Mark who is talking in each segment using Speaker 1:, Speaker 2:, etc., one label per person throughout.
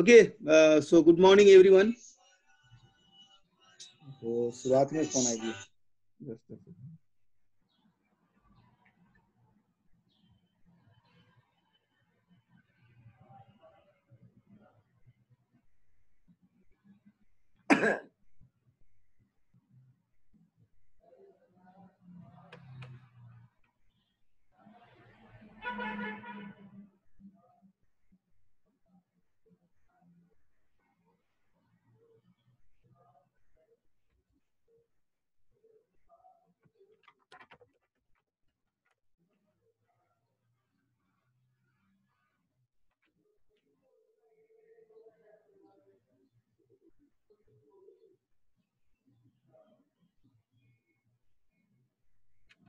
Speaker 1: Okay, so good morning everyone. तो शुरुआत में कौन आएगी? Just a second.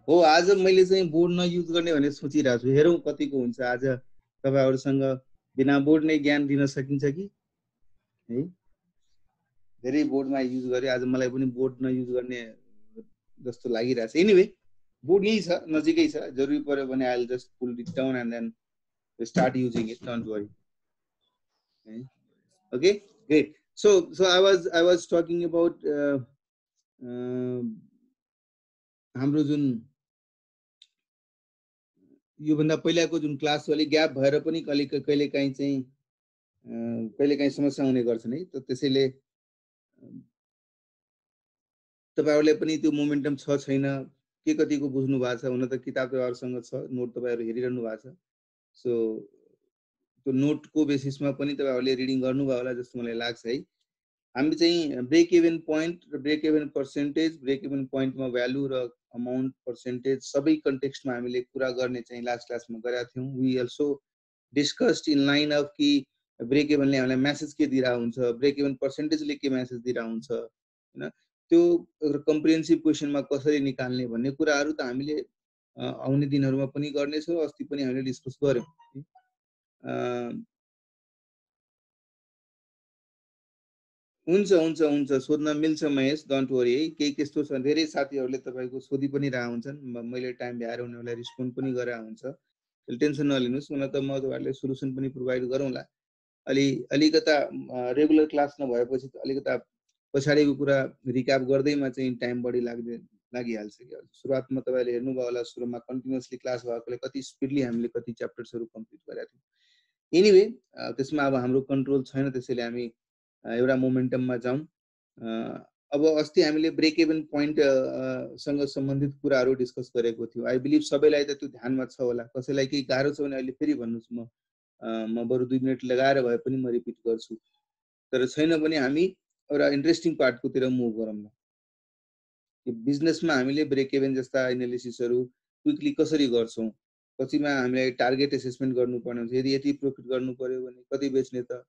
Speaker 1: हो आज मैले चाहिँ बोर्ड नयुज गर्ने भनेर सोचिरहेको छु। हेरौँ कतिको हुन्छ आज तपाईहरुसँग बिना बोर्ड नै ज्ञान दिन सकिन्छ कि है। धेरै बोर्डमा युज गरे आज मलाई पनि बोर्ड नयुज गर्ने जस्तो लागिरहेछ। एनीवे बोर्ड यही छ, नजिकै छ। जरुरी पर्यो भने I will just pull it down and then start using it, don't worry. Okay, great. So I was talking about हाम्रो जुन यो भन्दा पहिलाको जुन क्लास अलि ग्याप भएर पनि कहिलेकाहीँ चाहिँ कहिलेकाहीँ समस्या हुने गर्छन् है। त त्यसैले तपाईहरुले पनि त्यो मोमेन्टम छ छैन के कतिको बुझ्नु भएको छ। हुन त किताब तपाईहरुसँग छ, नोट तपाईहरु हेरिरहनु भएको छ। सो त्यो नोटको बेसिसमा पनि तपाईहरुले रिडिङ गर्नुभयो होला जस्तो मलाई लाग्छ है। हामी चाहिँ ब्रेक इभन पोइन्ट र break even percentage, break even पोइन्टमा भ्यालु र अमाउन्ट पर्सेन्टेज सबै कन्टेक्स्टमा हामीले कुरा गर्ने चाहिँ लास्ट क्लासमा गरेका थियौं। We also discussed in line of कि ब्रेक इभनले हामीलाई मेसेज के दिइरा हुन्छ, ब्रेक इभन पर्सेन्टेजले के मेसेज दिइरा हुन्छ हैन। त्यो कम्प्रिहेन्सिभ क्वेशनमा कसरी निकाल्ने भन्ने कुराहरु त हामीले आउने दिनहरुमा पनि गर्ने छौं। अस्ति पनि हामीले डिस्कस गर्यौं। हुन्छ हुन्छ हुन्छ सोध्न मिल्छ महेश, डोन्ट वरी है। केही त्यस्तो छ धेरै साथीहरुले तपाईको सोधि पनि रहा हुन्छन्। मैले टाइम भ्याएर उनीहरुलाई रिस्पोन्ड पनि गरे हुन्छ। त्यसले टेन्सन नलिनुस्, हुन त म तपाईहरुलाई सोलुसन पनि प्रोवाइड गरौँला। अलिकता रेगुलर क्लास नभएपछि त अलिकता पछाडीको कुरा रिक्याप गर्दैमा चाहिँ टाइम बढी लागिहाल्छ के। सुरुवातमा तपाईले हेर्नुभयो होला सुरुमा कन्टिन्युअसली क्लास भएकोले कति स्पिडली हामीले कति च्याप्टर्सहरु कम्प्लिट गरेका थियौं। एनीवे त्यसमा अब हाम्रो कन्ट्रोल छैन, त्यसैले हामी एउटा मोमेन्टममा जाउँ। अब अस्ति हामीले ब्रेक इभन पोइन्ट सँग सम्बन्धित कुराहरु डिस्कस गरेको थियौं। आई बिलिभ सबैलाई त त्यो ध्यानमा छ होला। कसैलाई केही गाह्रो छ भने अहिले फेरि भन्नुस्, म बरु 2 मिनेट लगाएर भए पनि म रिपिट गर्छु। तर छैन भने हामी एउटा इन्ट्रेस्टिङ पार्टकोतिर मुभ गरौँ। बिजनेसमा हामीले ब्रेक इभन जस्ता एनालिसिसहरु क्विकली कसरी गर्छौं, पछिमा हामीलाई टार्गेट एसेसमेन्ट गर्नुपर्ने हुन्छ। यदि यति प्रॉफिट गर्नु पर्यो भने कति बेच्ने त,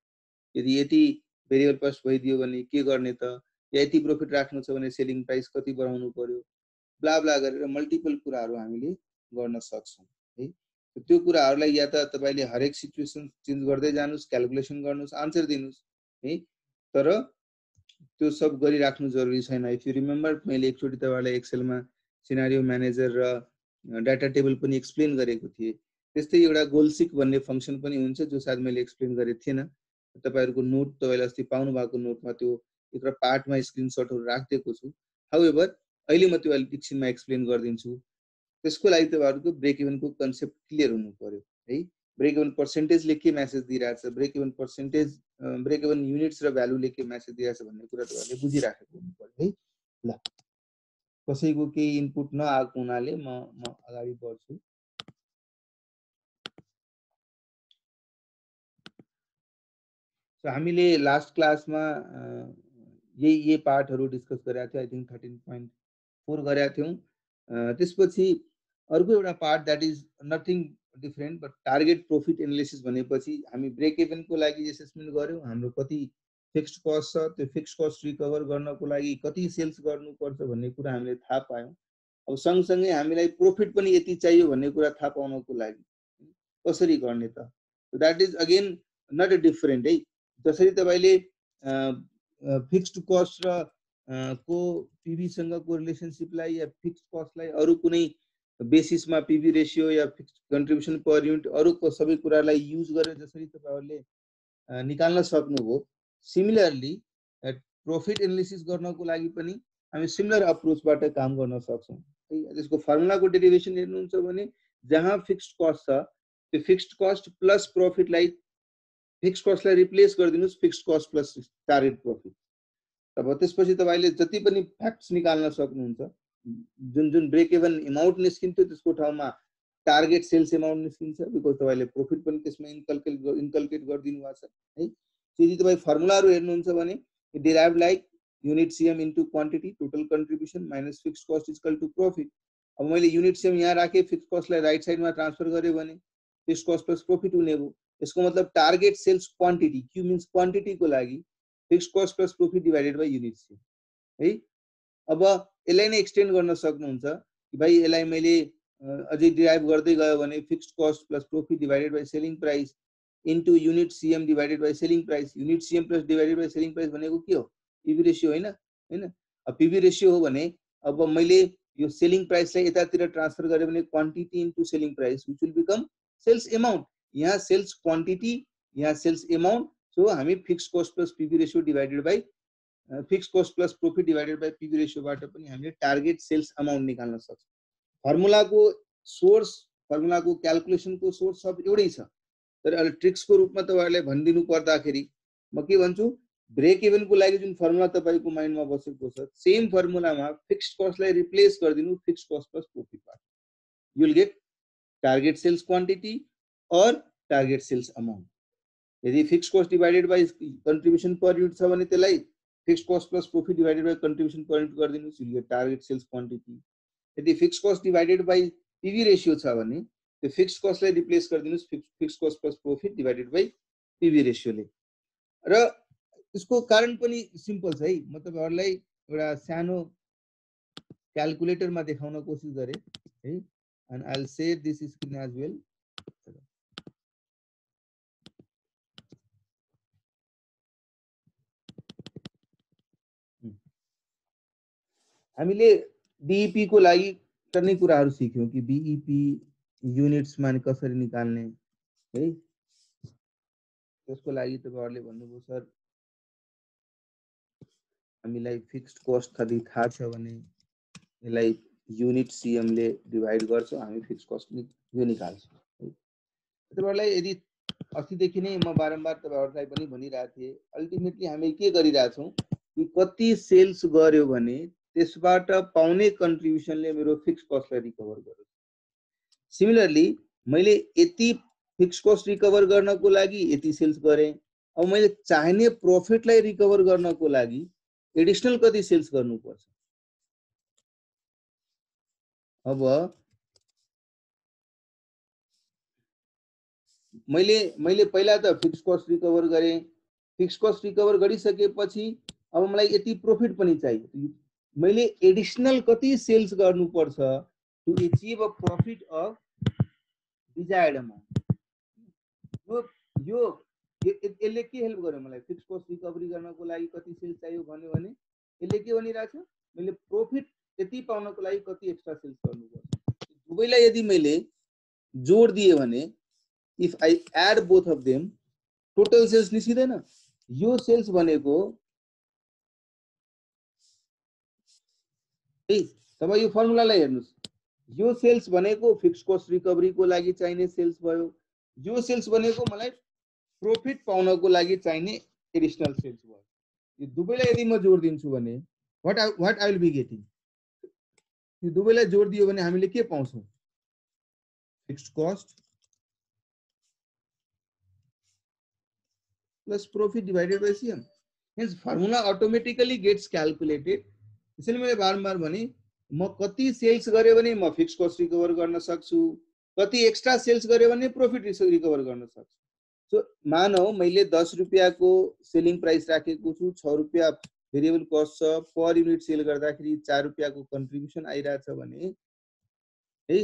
Speaker 1: यदि यति भेरिएबल कस्ट भइदियो भने के गर्ने त, यति प्रॉफिट राख्नु छ भने सेलिङ प्राइस कति बढाउनु पर्यो, ब्ला ब्ला गरेर मल्टिपल कुराहरु हामीले गर्न सक्छौं है। त्यो कुराहरुलाई या त तपाईले हरेक सिचुएसन चेन्ज गर्दै जानुस्, क्याल्कुलेसन गर्नुस्, आन्सर दिनुस् है। तर त्यो सब गरिराख्नु जरुरी छैन। इफ यु रिमेम्बर मैले एकचोटी तपाईलाई एक्सेलमा सिनारियो म्यानेजर र डाटा टेबल पनि एक्सप्लेन गरेको थिए। त्यस्तै एउटा गोलसिक भन्ने फंक्सन पनि हुन्छ जो सायद मैले एक्सप्लेन गरेको थिएन। तपाईहरुको नोट तपाईले अस्ति पाउनु भएको नोटमा त्यो एउटा पार्टमा स्क्रिनशटहरु राख्दिएको छु। हाउएभर अहिले म त्यो अलि एकछिनमा एक्सप्लेन गर्दिन्छु। त्यसको लागि तपाईहरुको ब्रेक इभनको कन्सेप्ट क्लियर हुनु पर्यो है। ब्रेक इभन पर्सेन्टेजले के मेसेज दिइराछ, break even percentage break even units र भ्यालुले के मेसेज दिइराछ भन्ने कुरा तपाईहरुले बुझिराखेको हुनु पर्यो है। ल कसैको केही इनपुट नआएको हुनाले म अगाडि बढ्छु। सो हामीले लास्ट क्लासमा यही पार्टहरु डिस्कस गरेका थियौं। आई थिंक 13.4 गरेका थियौं। त्यसपछि अर्को एउटा part that is nothing different but target profit analysis भनेपछि हामी ब्रेक इभनको लागि एसेसमेन्ट गर्यौं। हाम्रो कति फिक्स्ड कस्ट छ, त्यो फिक्स्ड कस्ट रिकभर गर्नको लागि कति सेल्स गर्नुपर्छ भन्ने कुरा हामीले थाहा पायौं। अब सँगसँगै हामीलाई प्रॉफिट पनि यति चाहियो भन्ने कुरा थाहा पाउनको लागि कसरी गर्ने त, that is again not a different है। जसरी तपाईले फिक्स्ड कस्ट र को पीवी सँगको रिलेसनशिपलाई या फिक्स्ड कस्टलाई अरु कुनै बेसिसमा पीवी रेशियो या फिक्स्ड कन्ट्रिब्युसन पर युनिट अरुको सबै कुरालाई युज गरेर जसरी तपाईहरुले निकाल्न सक्नुभयो। सिमिलरली प्रॉफिट एनालिसिस गर्नको लागि पनि हामी सिमिलर अप्रोचबाट काम गर्न सक्छौँ है। त्यसको फर्मुलाको डेरिभेसन हेर्नुहुन्छ भने जहाँ फिक्स्ड कस्ट छ त्यो फिक्स्ड कस्ट प्लस प्रॉफिटलाई फिक्स्ड कस्टलाई रिप्लेस गरिदिनुस् fixed cost plus target profit. अब त्यसपछि तपाईले जति पनि फ्याक्ट्स निकाल्न सक्नुहुन्छ। जुन जुन ब्रेक इभन अमाउन्ट निस्किन्थ्यो त्यसको ठाउँमा टार्गेट सेल्स अमाउन्ट निस्किन्छ, बिकज तपाईले प्रॉफिट पनि त्यसमा इन्कल्केट गरिदिनु भएको छ है। यदि तपाई फर्मुलाहरु हेर्नुहुन्छ भने derive like unit CM into quantity total contribution minus fixed cost is equal to profit. अब मैले यूनिट सीएम यहाँ राखे फिक्स्ड कस्टलाई राइट साइडमा ट्रान्सफर गरे भने फिक्स्ड कस्ट प्लस प्रॉफिट हुने भयो। यसको मतलब target sales quantity Q means quantity को लागि fixed cost plus profit divided by unit CM है। अब यसलाई नै एक्सटेन्ड गर्न सक्नुहुन्छ कि भाइ यसलाई मैले अझै डिराइभ गर्दै गयो भने fixed cost plus profit divided by selling price into unit CM divided by selling price. Unit CM plus divided by selling price भनेको के हो? पीवी रेशियो हैन हैन। अब पीवी रेशियो हो भने अब मैले यो सेलिङ प्राइसलाई यतातिर ट्रान्सफर गरे भने quantity into selling price which will become sales amount. यहाँ सेल्स क्वान्टिटी यहाँ सेल्स अमाउन्ट। सो हामी fixed cost plus PV ratio divided by fixed cost plus profit divided by PV रेशियोबाट पनि हामीले टार्गेट सेल्स अमाउन्ट निकाल्न सक्छौँ। फर्मुलाको source फर्मुलाको क्याल्कुलेसनको source सब एउटै छ, तर अहिले ट्रिक्सको रूपमा तपाईहरुलाई भनिदिनु पर्दाखेरि म के भन्छु, ब्रेक इभन को लागि जुन फर्मुला तपाईको माइन्डमा बसेको छ सेम फर्मुलामा फिक्स्ड कस्टलाई रिप्लेस गरिदिनु फिक्स्ड कस्ट प्लस प्रॉफिटबाट। You will get target sales quantity और टार्गेट सेल्स अमाउन्ट। यदि fixed cost divided by contribution per unit छ भने त्यसलाई fixed cost plus profit divided by contribution per unit गरिदिनुस्, you will get target sales quantity. यदि fixed cost divided by PV ratio छ भने त्यो fixed कस्टलाई रिप्लेस गरिदिनुस् fixed cost plus profit divided by PV रेशियोले। र यसको कारण पनि सिम्पल छ है। म तपाईहरुलाई एउटा सानो क्याल्कुलेटरमा देखाउन कोसिस गरे है। And I will share this screen as well. हामीले बीईपी को लागि टन्नै कुराहरु सिक्यौं कि बीईपी युनिट्स मा कसरी निकाल्ने है। त्यसको लागि तपाईहरुले भन्नुभयो सर हामीलाई फिक्स्ड कस्ट कति थाहा छ भने यसलाई युनिट सीएम ले डिवाइड गर्छौं, हामी फिक्स्ड कस्ट यो निकाल्छौं है। तपाईहरुलाई यदि अस्तिदेखि नै म बारम्बार तपाईहरुलाई पनि भनिरहेको थिएँ, अल्टिमेटली हामी के गरिरहेछौं कि कति सेल्स गर्यो भने त्यसबाट पाउने कन्ट्रिब्युसनले मेरो फिक्स्ड कस्टलाई रिकभर गर्छ। सिमिलरली मैले यति फिक्स्ड कस्ट रिकभर गर्नको लागि यति सेल्स गरे, अब मैले चाहिने प्रॉफिटलाई रिकभर गर्नको लागि एडिशनल कति सेल्स गर्नुपर्छ। अब मैले पहिला त फिक्स्ड कस्ट रिकभर गरे, फिक्स्ड कस्ट रिकभर गरिसकेपछि अब मलाई यति प्रॉफिट पनि चाहियो, मैले एडिशनल कति सेल्स गर्नुपर्छ to achieve a profit of desired amount. यो यसले के हेल्प गर्यो मलाई फिक्स्ड कस्ट रिकभरी गर्नको लागि कति सेल्स चाहियो भन्यो भने यसले के भनिरहेछ, मैले प्रॉफिट यति पाउनको लागि कति एक्स्ट्रा सेल्स गर्नुपर्छ। दुवैलाई यदि मैले जोड दिए भने if I add both of them total sales निस्किदैन। यो सेल्स भनेको तब यो फर्मुलालाई हेर्नुस्, यो सेल्स भनेको फिक्स्ड कस्ट रिकभरी को लागि चाहिने सेल्स भयो, यो सेल्स भनेको मलाई प्रॉफिट पाउनको लागि चाहिने एडिशनल सेल्स भयो। यो दुवैलाई यदि म जोड दिन्छु भने what I will be getting, यो दुवैलाई जोड दियो भने हामीले के पाउँछौं, fixed cost plus profit divided by CM. Hence formula automatically gets calculated. त्यसैले मैले बारम्बार भने म कति सेल्स गरे भने म फिक्स्ड कस्ट रिकभर गर्न सक्छु, कति एक्स्ट्रा सेल्स गरे भने प्रॉफिट रिकभर गर्न सक्छु। सो मानौ मैले 10 रुपैयाँ को सेलिङ प्राइस राखेको छु, 6 रुपैयाँ भेरिएबल कस्ट छ, पर युनिट सेल गर्दाखेरि 4 रुपैयाँ को कन्ट्रिब्युसन आइराछ भने है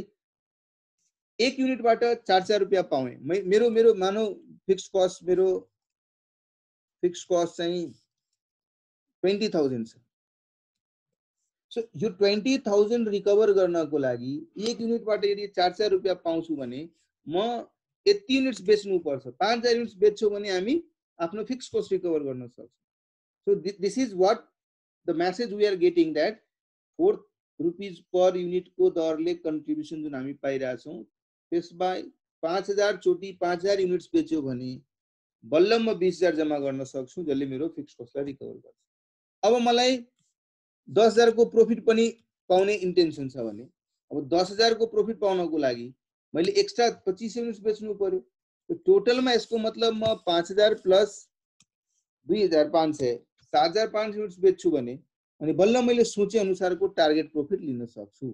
Speaker 1: 1 युनिटबाट 4 रुपैयाँ पाए। मेरो मेरो मानौ फिक्स्ड कस्ट चाहिँ 20,000 छ। सो यो 20,000 रिकभर गर्नको लागि 1 युनिटबाट यदि 4 रुपैयाँ पाउँछु भने म यति युनिट्स बेच्नु पर्छ। 5000 युनिट्स बेच्छौं भने हामी आफ्नो फिक्स कस्ट रिकभर गर्न सक्छ। So this is what the message we are getting that 4 rupees per unit को दरले कन्ट्रिब्युसन जुन हामी पाइरहेछौँ त्यसमा 5000 चोटी 5000 युनिट्स बेच्यो भने बल्ल म 20000 जम्मा गर्न सक्छु जसले मेरो फिक्स कस्टलाई रिकभर गर्छ। अब मलाई 10000 को प्रॉफिट पनि पाउने इन्टेन्सन छ भने अब 10000 को प्रॉफिट पाउनको लागि मैले एक्स्ट्रा 25 युनिट्स बेच्नु पर्यो। तो टोटलमा यसको मतलब म 5000 प्लस 2500 7500 युनिट्स बेच्छु भने अनि बल्ल मैले सोचे अनुसारको टार्गेट प्रॉफिट लिन सक्छु।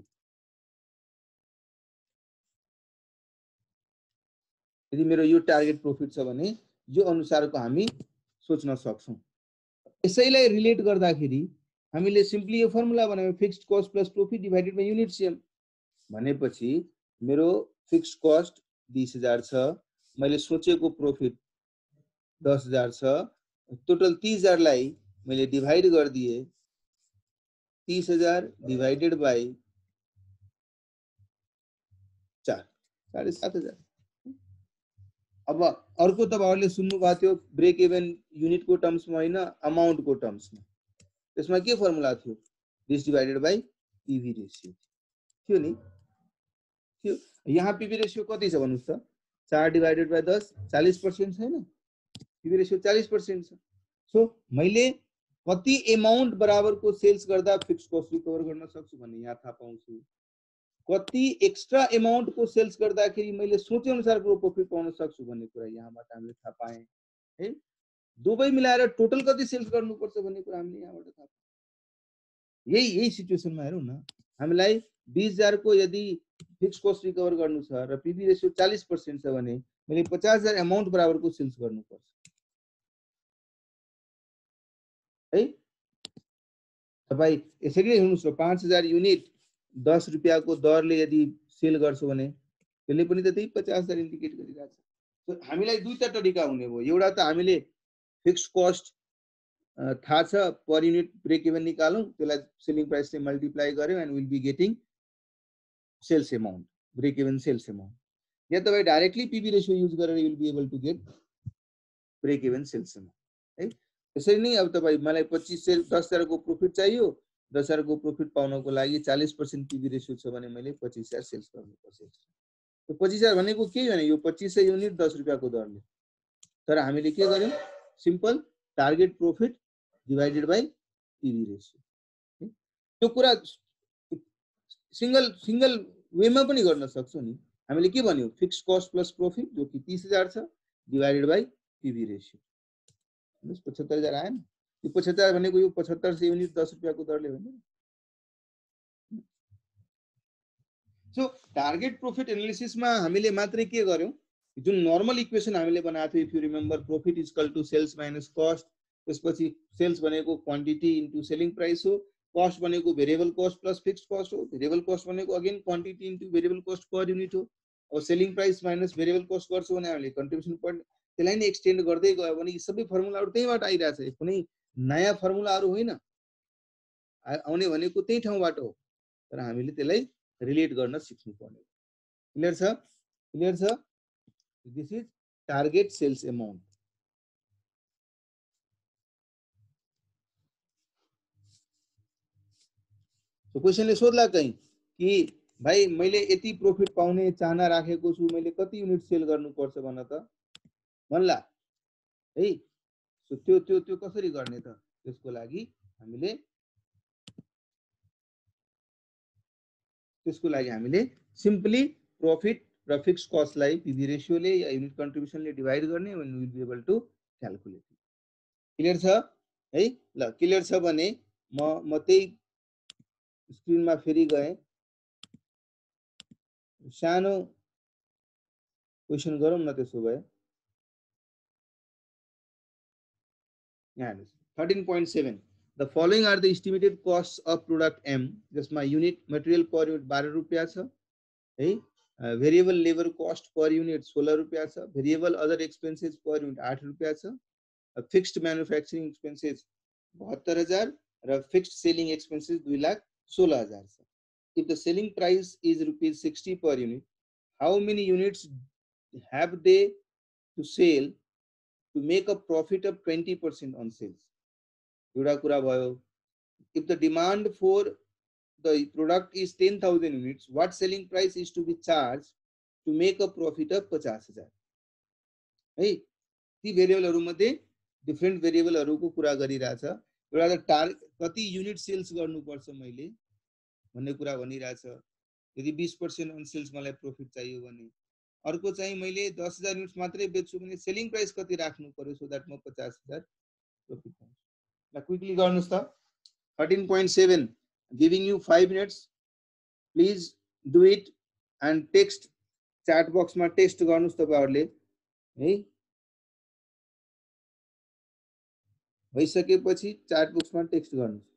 Speaker 1: यदि मेरो यो टार्गेट प्रॉफिट छ भने यो अनुसारको हामी सोच्न सक्छौं। यसैलाई रिलेट गर्दाखेरि हामीले सिम्पली यो फर्मुला बनायौं fixed cost plus profit divided by unit sale भनेपछि मेरो फिक्स्ड कस्ट 20000 छ, मैले सोचेको प्रॉफिट 10000 छ, टोटल 30000 लाई मैले डिवाइड गर्दिए 30000 डिवाइडेड बाइ 4 7500। अब अर्को तपाईहरुले सुन्नु भएको थियो ब्रेक इभन युनिट को टर्म्स में हैन अमाउन्ट को टर्म्स में। त्यसमा के फर्मुला थियो this divided by PV ratio थियो नि थियो। यहाँ पीवी रेशियो कति छ भन्नुस् त 4 डिवाइडेड बाइ 10 40% छैन पीवी रेशियो 40% छ। सो मैले कति अमाउन्ट बराबर को सेल्स गर्दा फिक्स्ड कस्ट रिकभर गर्न सक्छु भन्ने यहाँ थाहा पाउँछु। कति एक्स्ट्रा अमाउन्ट को सेल्स गर्दाखेरि मैले सोचे अनुसारको प्रॉफिट पाउन सक्छु भन्ने कुरा यहाँबाट हामीले थाहा पाए है। दुवै मिलाएर टोटल कति सेल्स गर्नुपर्छ भन्ने कुरा हामीले यहाँबाट थाहा पाए। यही सिचुएसनमा हेरौँ न हामीलाई 20000 को यदि फिक्स कस्ट रिकभर गर्नु छ र पीवी रेशियो 40% छ भने मैले 50000 अमाउन्ट बराबर को सेल्स गर्नुपर्छ है। तपाई यसरी नै हेर्नुस् न 5000 युनिट 10 रुपैयाँ को दरले यदि सेल गर्छौ भने त्यसले पनि त त्यही 50000 इन्डिकेट गरिरहेछ। सो हामीलाई दुईटा तरिका हुने भयो। एउटा त हामीले फिक्स्ड कस्ट थाहा छ पर युनिट ब्रेक इभन निकालौं त्यसलाई सेलिङ प्राइस ले मल्टिप्लाई गर्यौं and will be getting sales amount break even sales amount. या तपाई डाइरेक्टली पीवी रेशियो युज गरेर you will be able to get break even sales amount है। त्यसरी नै अब तपाई मलाई 10000 को प्रॉफिट चाहियो 10000 को प्रॉफिट पाउनको लागि 40% पीवी रेशियो छ भने मैले 25000 सेल्स गर्नुपर्छ। तो 25000 भनेको के भने यो 2500 युनिट 10 रुपैयाँ को दरले। तर हामीले के गर्यौं simple target profit divided by PV ratio. त्यो कुरा सिंगल वेमा पनि गर्न सक्छौं नि। हामीले के भन्यौ फिक्स्ड कस्ट प्लस प्रॉफिट जो कि 30000 छ डिवाइडेड बाइ पीवी रेशियो। 75000 आएन। यो 75000 भनेको यो 7500 युनिट 10 रुपैयाँ को दरले होइन। सो टार्गेट प्रॉफिट एनालिसिस में हामीले मात्रै के गर्यौं जुन नर्मल इक्वेसन हामीले बनाएको थियो if you remember profit is equal to sales minus cost त्यसपछि सेल्स भनेको क्वान्टिटी इन्टु सेलिङ प्राइस हो कस्ट भनेको variable cost plus fixed cost हो भेरिएबल कस्ट भनेको again quantity into variable cost per unit हो। अब selling price minus variable cost गर्छौं भने हामीले कन्ट्रिब्युसन पर त्यसलाई नै एक्सटेन्ड गर्दै गयो भने सबै फर्मुलाहरु त्यहीबाट आइराछ। कुनै नयाँ फर्मुलाहरु होइन आउने भनेको त्यही ठाउँबाट हो तर हामीले त्यसलाई रिलेट गर्न सिक्नु पर्यो। क्लियर छ क्लियर छ। This is target sales amount. तो क्वेशनले सोध्ला कहीं कि भाई मैले यति प्रॉफिट पाउने चाहना राखेको छु मैले कति युनिट सेल गर्नुपर्छ भन्न त भन्ला है। सो त्यो कसरी गर्ने त त्यसको लागि हामीले सिम्पली प्रॉफिट र फिक्स्ड कस्ट लाई पीवी रेशियो ले या युनिट कन्ट्रिब्युसन ले डिवाइड गर्ने and will be able to calculate. Clear छ है। ल क्लियर छ भने म त्यही स्क्रिन में फेरि गए सानो क्वेशन गरौँ न। त्यसो भए यहाँ 13.7 the following are the estimated costs of product M जसमा युनिट मटेरियल पर युनिट 12 रुपैयाँ छ है। Variable labour cost per unit 16 रुपैयाँ छ variable other expenses per unit 8 रुपैयाँ छ फिक्स्ड मैन्युफैक्चरिंग एक्सपेन्सेस 72000 र फिक्स्ड सेलिङ एक्सपेन्सेस 2,16,000 छ। If the selling price is rupees 60 per unit, how many units have they to sell to make a profit of 20% on sales. एउटा कुरा भयो, if the demand for the product is 10,000 units, what selling price is to be charged to make a profit of 50,000 है। ती भेरिएबलहरु मध्ये different भेरिएबलहरुको कुरा गरिरहेछ। एउटा त टार्गेट कति युनिट सेल्स गर्नुपर्छ मैले भन्ने कुरा भनिरहेछ। यदि 20% अन सेल्स मलाई प्रॉफिट चाहियो भने, अर्को चाहिँ मैले 10,000 युनिट्स मात्रै बेच्छु भने सेलिङ प्राइस कति राख्नु पर्यो सो दैट म 50,000 प्रॉफिट पाउँछु। ल क्विकली गर्नुस् त। 13.7 giving you 5 minutes, please do it and text chat बक्समा टेक्स्ट गर्नुस् तपाईहरुले है। भइसकेपछि च्याट बक्समा टेक्स्ट गर्नुस्।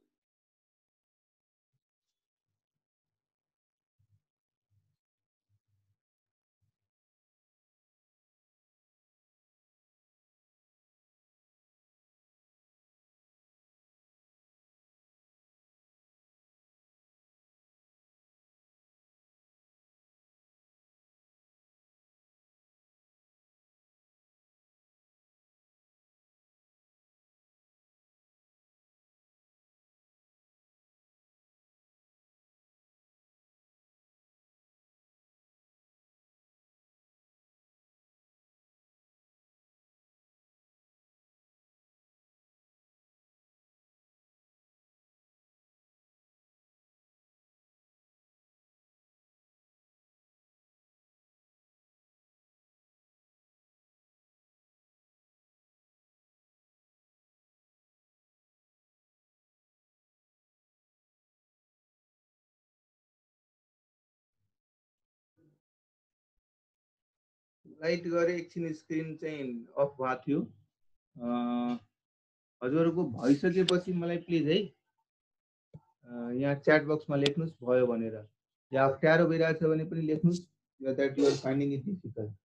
Speaker 1: लाइट गरे एकछिन स्क्रिन चाहिँ अफ भएको थियो। हजुरहरुको भइसकेपछि मलाई प्लिज है यहाँ च्याट बक्समा लेख्नुस् भयो भनेर। या अप्ठ्यारो भइरहेछ भने पनि लेख्नुस्, या that you are finding it difficult.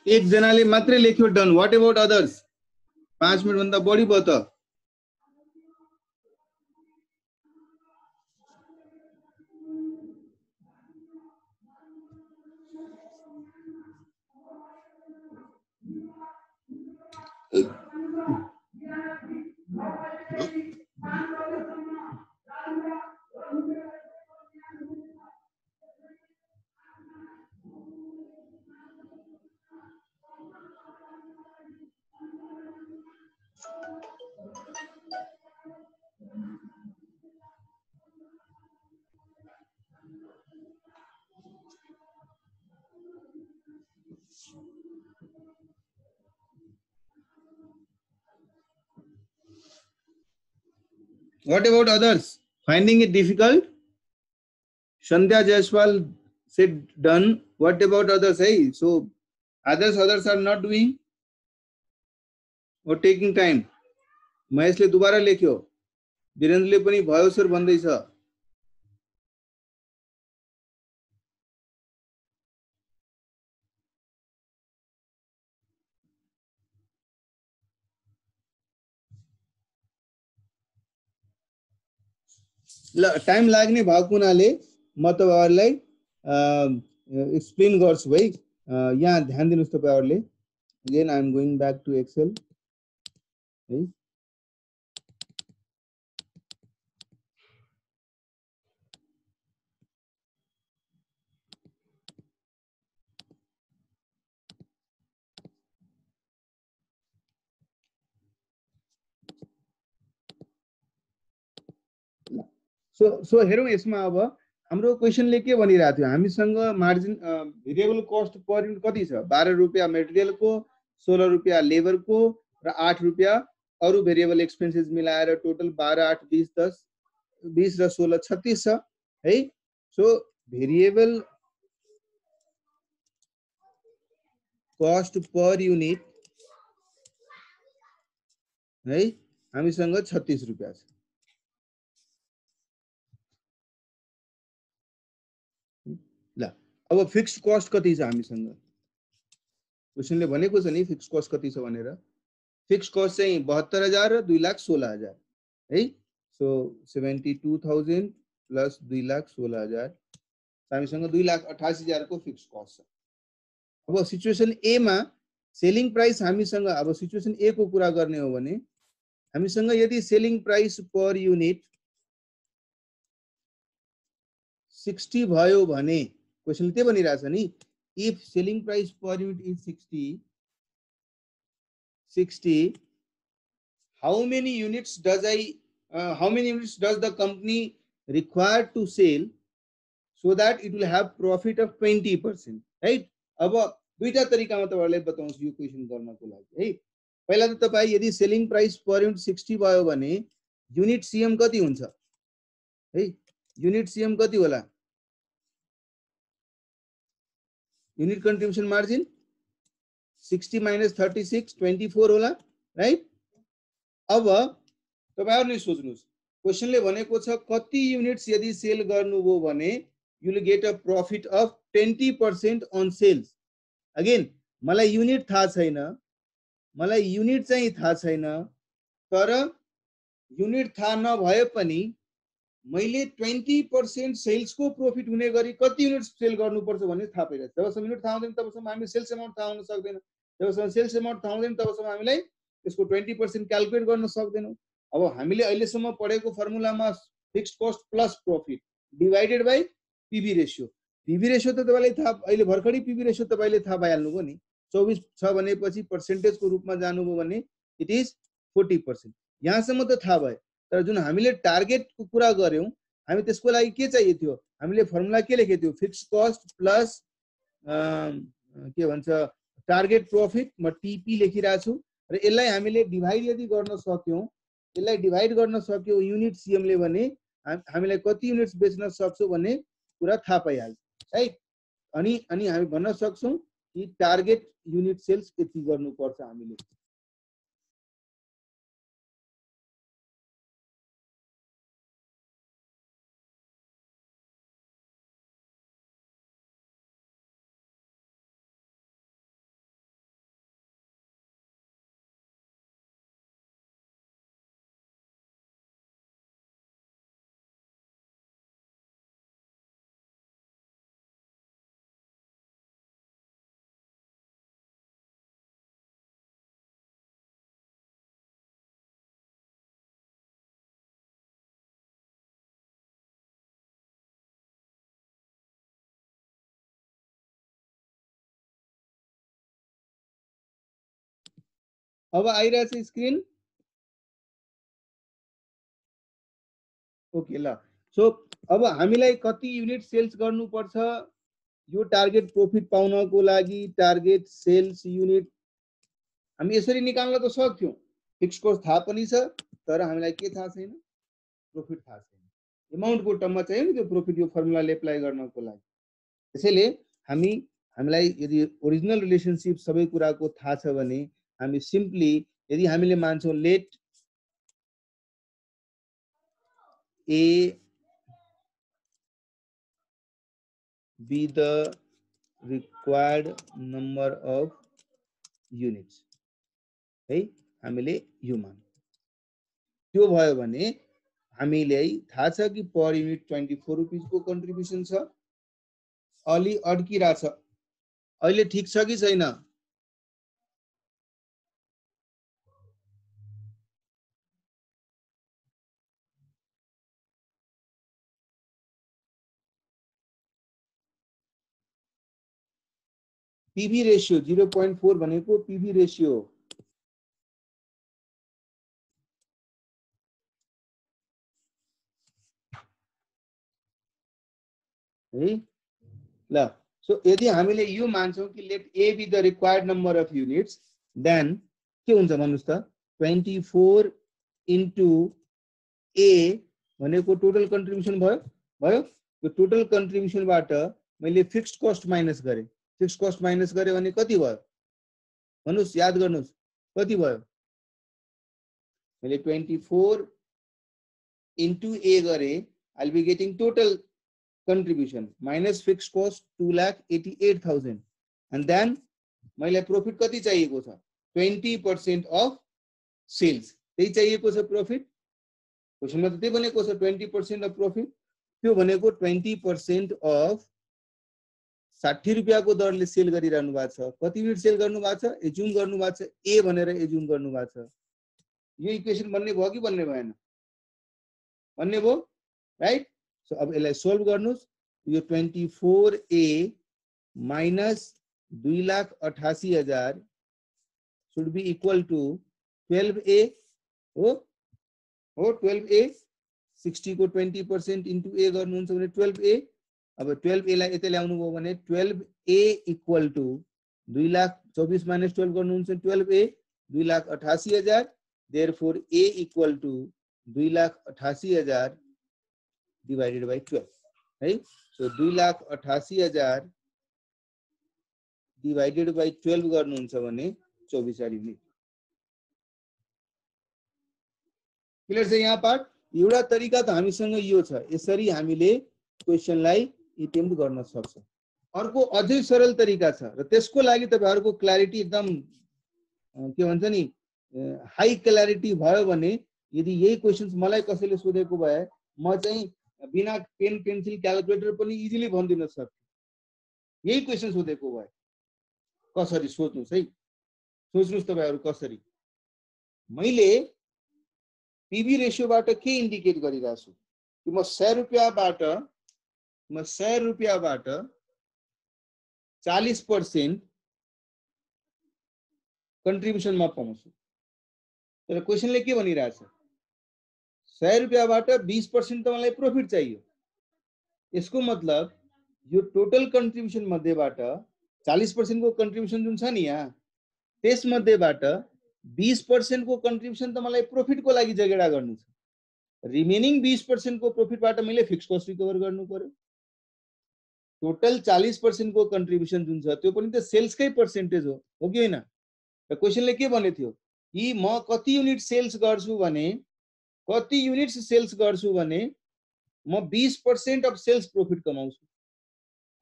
Speaker 1: एक जनाले मात्रै लेख्यो done, what about others? 5 minute भन्दा बढी भयो त। What about others? Finding it difficult? Sandhya Jaiswal said done. What about others? Hey, so others are not doing or taking time. महेशले दोबारा लेख्यो, वीरेन्द्रले पनि भयो सर भन्दै छ। ल टाइम लाग्ने भएको हुनाले म तपाईहरुलाई एक्सप्लेन गर्छु है। यहाँ ध्यान दिनुस् तपाईहरुले। Again I am going back to Excel है। सो हेरौँ यसमा अब हाम्रो क्वेशनले के भनिरहेको थियो, हामीसँग margin variable cost per unit कति छ? 12 रुपैयाँ मेटेरियलको, 16 रुपैयाँ लेबरको र 8 रुपैयाँ अरु भेरिएबल एक्सपेन्सेस मिलाएर टोटल 12 8 20 10 20 र 16 36 छ है। So variable cost per unit है हामीसँग 36 रुपैयाँ छ। ल अब फिक्स्ड कस्ट कति छ हामीसँग? क्वेशनले भनेको छ नि फिक्स्ड कस्ट कति छ भनेर। फिक्स्ड कस्ट चाहिँ 72,000 र 2,16,000 है। सो 72,000 प्लस 2,16,000 हामीसँग 2,88,000 को फिक्स्ड कस्ट छ। अब सिचुएसन ए मा सेलिङ प्राइस हामीसँग, अब सिचुएसन ए को कुरा गर्ने हो भने हामीसँग यदि सेलिङ प्राइस पर युनिट 60 भयो भने, क्वेशनले के भनिरहेछ नि, if selling price per unit is 60, how many units does the company require to sell so that it will have profit of 20%, right? अब दुईटा तरिकामा तपाईहरुलाई बताउँछु यो क्वेशन गर्नको लागि है। पहिला त तपाई यदि सेलिङ प्राइस पर युनिट 60 भयो भने युनिट सीएम कति हुन्छ है? युनिट सीएम कति होला? युनिट कन्ट्रिब्युसन मार्जिन 60 minus 36 24 होला, राइट? अब तपाईहरुले सोच्नुस्, क्वेशनले भनेको छ कति युनिट्स यदि सेल गर्नुभयो भने you will get a profit of 20% on sales. Again मलाई युनिट थाहा छैन, मलाई युनिट चाहिँ थाहा छैन, तर युनिट थाहा नभए पनि मैले 20% सेल्स को प्रॉफिट हुने गरी कति युनिट सेल गर्नुपर्छ भन्ने थाहा पाइरहेछ। जबसम्म युनिट थाहा हुँदैन तबसम्म हामी सेल्स अमाउन्ट थाहा हुन सक्दैन। जबसम्म सेल्स अमाउन्ट थाहा हुँदैन तबसम्म हामीलाई त्यसको 20% क्याल्कुलेट गर्न सक्दैनौं। अब हामीले अहिलेसम्म पढेको फर्मुलामा fixed cost plus profit divided by PV ratio. PV ratio त तपाईलाई थाहा, अहिले भर्खरै पीवी रेशियो तपाईले थाहा पाइहाल्नुभयो नि। 24 छ भनेपछि पर्सेन्टेज को रूपमा जानुभयो भने इट इज 40%। यहाँसम्म त थाहा भयो, तर जुन हामीले टार्गेट को कुरा गर्यौं हामी त्यसको लागि के चाहिए थियो? हामीले फर्मुला के लेखेको थियो? फिक्स्ड कस्ट प्लस के भन्छ टार्गेट प्रॉफिट। म टीपी लेखिरा छु र यसलाई हामीले डिभाइड यदि गर्न सक्यौं, यसलाई डिभाइड गर्न सक्यौं युनिट सीएम ले भने हामीलाई कति युनिट्स बेच्न सक्छौं भन्ने कुरा थाहा पाइहाल्छ, है। अनि हामी भन्न सक्छौं कि टार्गेट युनिट सेल्स यति गर्नुपर्छ हामीले। अब आइरहेछ स्क्रिन। ओके ल। सो अब हामीलाई कति युनिट सेल्स गर्नुपर्छ यो टार्गेट प्रॉफिट पाउनको लागि, टार्गेट सेल्स युनिट हामी यसरी निकाल्न त सक्थ्यौं। फिक्स कस्ट थाहा पनि छ, तर हामीलाई के थाहा छैन, प्रॉफिट थाहा छैन। अमाउन्ट को टर्ममा चाहियो नि त्यो प्रॉफिट यो फर्मुलाले एप्लाई गर्नको लागि। त्यसैले हामीलाई यदि ओरिजिनल रिलेशनशिप सबै कुराको थाहा छ भने हामी सिम्पली यदि हामीले मान्छौं late A be the required number of units, है, हामीले यो मान त्यो भयो भने हामीलाई थाहा छ कि पर युनिट 24 रुपीस को कन्ट्रिब्युसन छ। अलि अड्किरा छ, अहिले ठीक छ कि छैन? पीवी रेशियो 0.4 भनेको पीवी रेशियो हो। है ल। सो यदि हामीले यो मान्छौं कि let a be the required number of units, then के हुन्छ भन्नुस् त, 24 इन्टु ए भनेको टोटल कन्ट्रिब्युसन भयो। यो टोटल कन्ट्रिब्युसनबाट मैले फिक्स्ड कस्ट माइनस गरे। फिक्स्ड कस्ट माइनस गरे भने कति भयो भन्नुस्, याद गर्नुस् कति भयो? मैले 24 इन्टु ए गरे, I will be getting total contribution minus fixed cost 2,88,000 and then मैले प्रॉफिट कति चाहिएको छ? 20% अफ सेल्स। त्यही चाहिएको छ प्रॉफिट। क्वेशनमा त त्यही भनेको छ 20% अफ प्रॉफिट। त्यो भनेको 20% अफ 60 रुपैयाँको दरले सेल गरिरहनु भएको छ। कति युनिट सेल गर्नु भएको छ? एज्युम गर्नु भएको छ, ए भनेर एज्युम गर्नु भएको छ। यो इक्वेसन बन्ने भयो कि बन्ने भएन? बन्ने भयो, राइट। सो अब यसलाई सोल्भ गर्नुस्। यो 24A minus 2,88,000 should be equal to 12A हो 12A। 60 को 20% इन्टु ए गर्नुहुन्छ भने 12A। अब 12A लाई यतै ल्याउनु भयो भने 12A इक्वल टू 2,24,000 माइनस 12 गर्नुहुन्छ 12A 2,88,000। Therefore A equal to 2,88,000 divided by 12, है। सो 2,88,000 डिवाइडेड बाई 12 गर्नुहुन्छ भने 24 युनिट। क्लियर छ यहाँ पार्ट? एउटा तरिका त हामीसँग यो छ, यसरी हामीले क्वेशनलाई अटेम्प्ट गर्न सक्छौं। अर्को अझै सरल तरिका छ र त्यसको लागि तपाईहरुको क्ल्यारिटी एकदम के भन्छ नि हाई क्ल्यारिटी भयो भने, यदि यही क्वेशन्स मलाई कसैले सोधेको भए म चाहिँ बिना पेन पेन्सिल क्याल्कुलेटर पनि इजिली भन्दिन सक्छु। यही क्वेशन सोधेको भए कसरी सोध्नुस् है, सोच्नुस् तपाईहरु कसरी। मैले पीवी रेशियोबाट के इन्डिकेट गरिरहेको छु कि म 100 रुपैयाँबाट 40% कन्ट्रिब्युसनमा पाउँछु। तर क्वेशनले के भनिरहेछ? 100 रुपैयाँबाट 20% त मलाई प्रॉफिट चाहियो। यसको मतलब यो टोटल कन्ट्रिब्युसन मध्येबाट 40% को कन्ट्रिब्युसन जुन छ नि यहाँ, त्यस मध्येबाट 20% को कन्ट्रिब्युसन त मलाई प्रॉफिटको लागि जगेडा गर्नु छ, रिमेनिङ 20% को प्रॉफिटबाट मैले फिक्स कस्ट रिकभर गर्नु पर्यो। टोटल 40% को कन्ट्रिब्युसन जुन छ त्यो पनि त सेल्सकै पर्सेन्टेज हो कि हैन? र क्वेशनले के भन्ने थियो कि म कति युनिट सेल्स गर्छु भने म 20% अफ सेल्स प्रॉफिट कमाउँछु।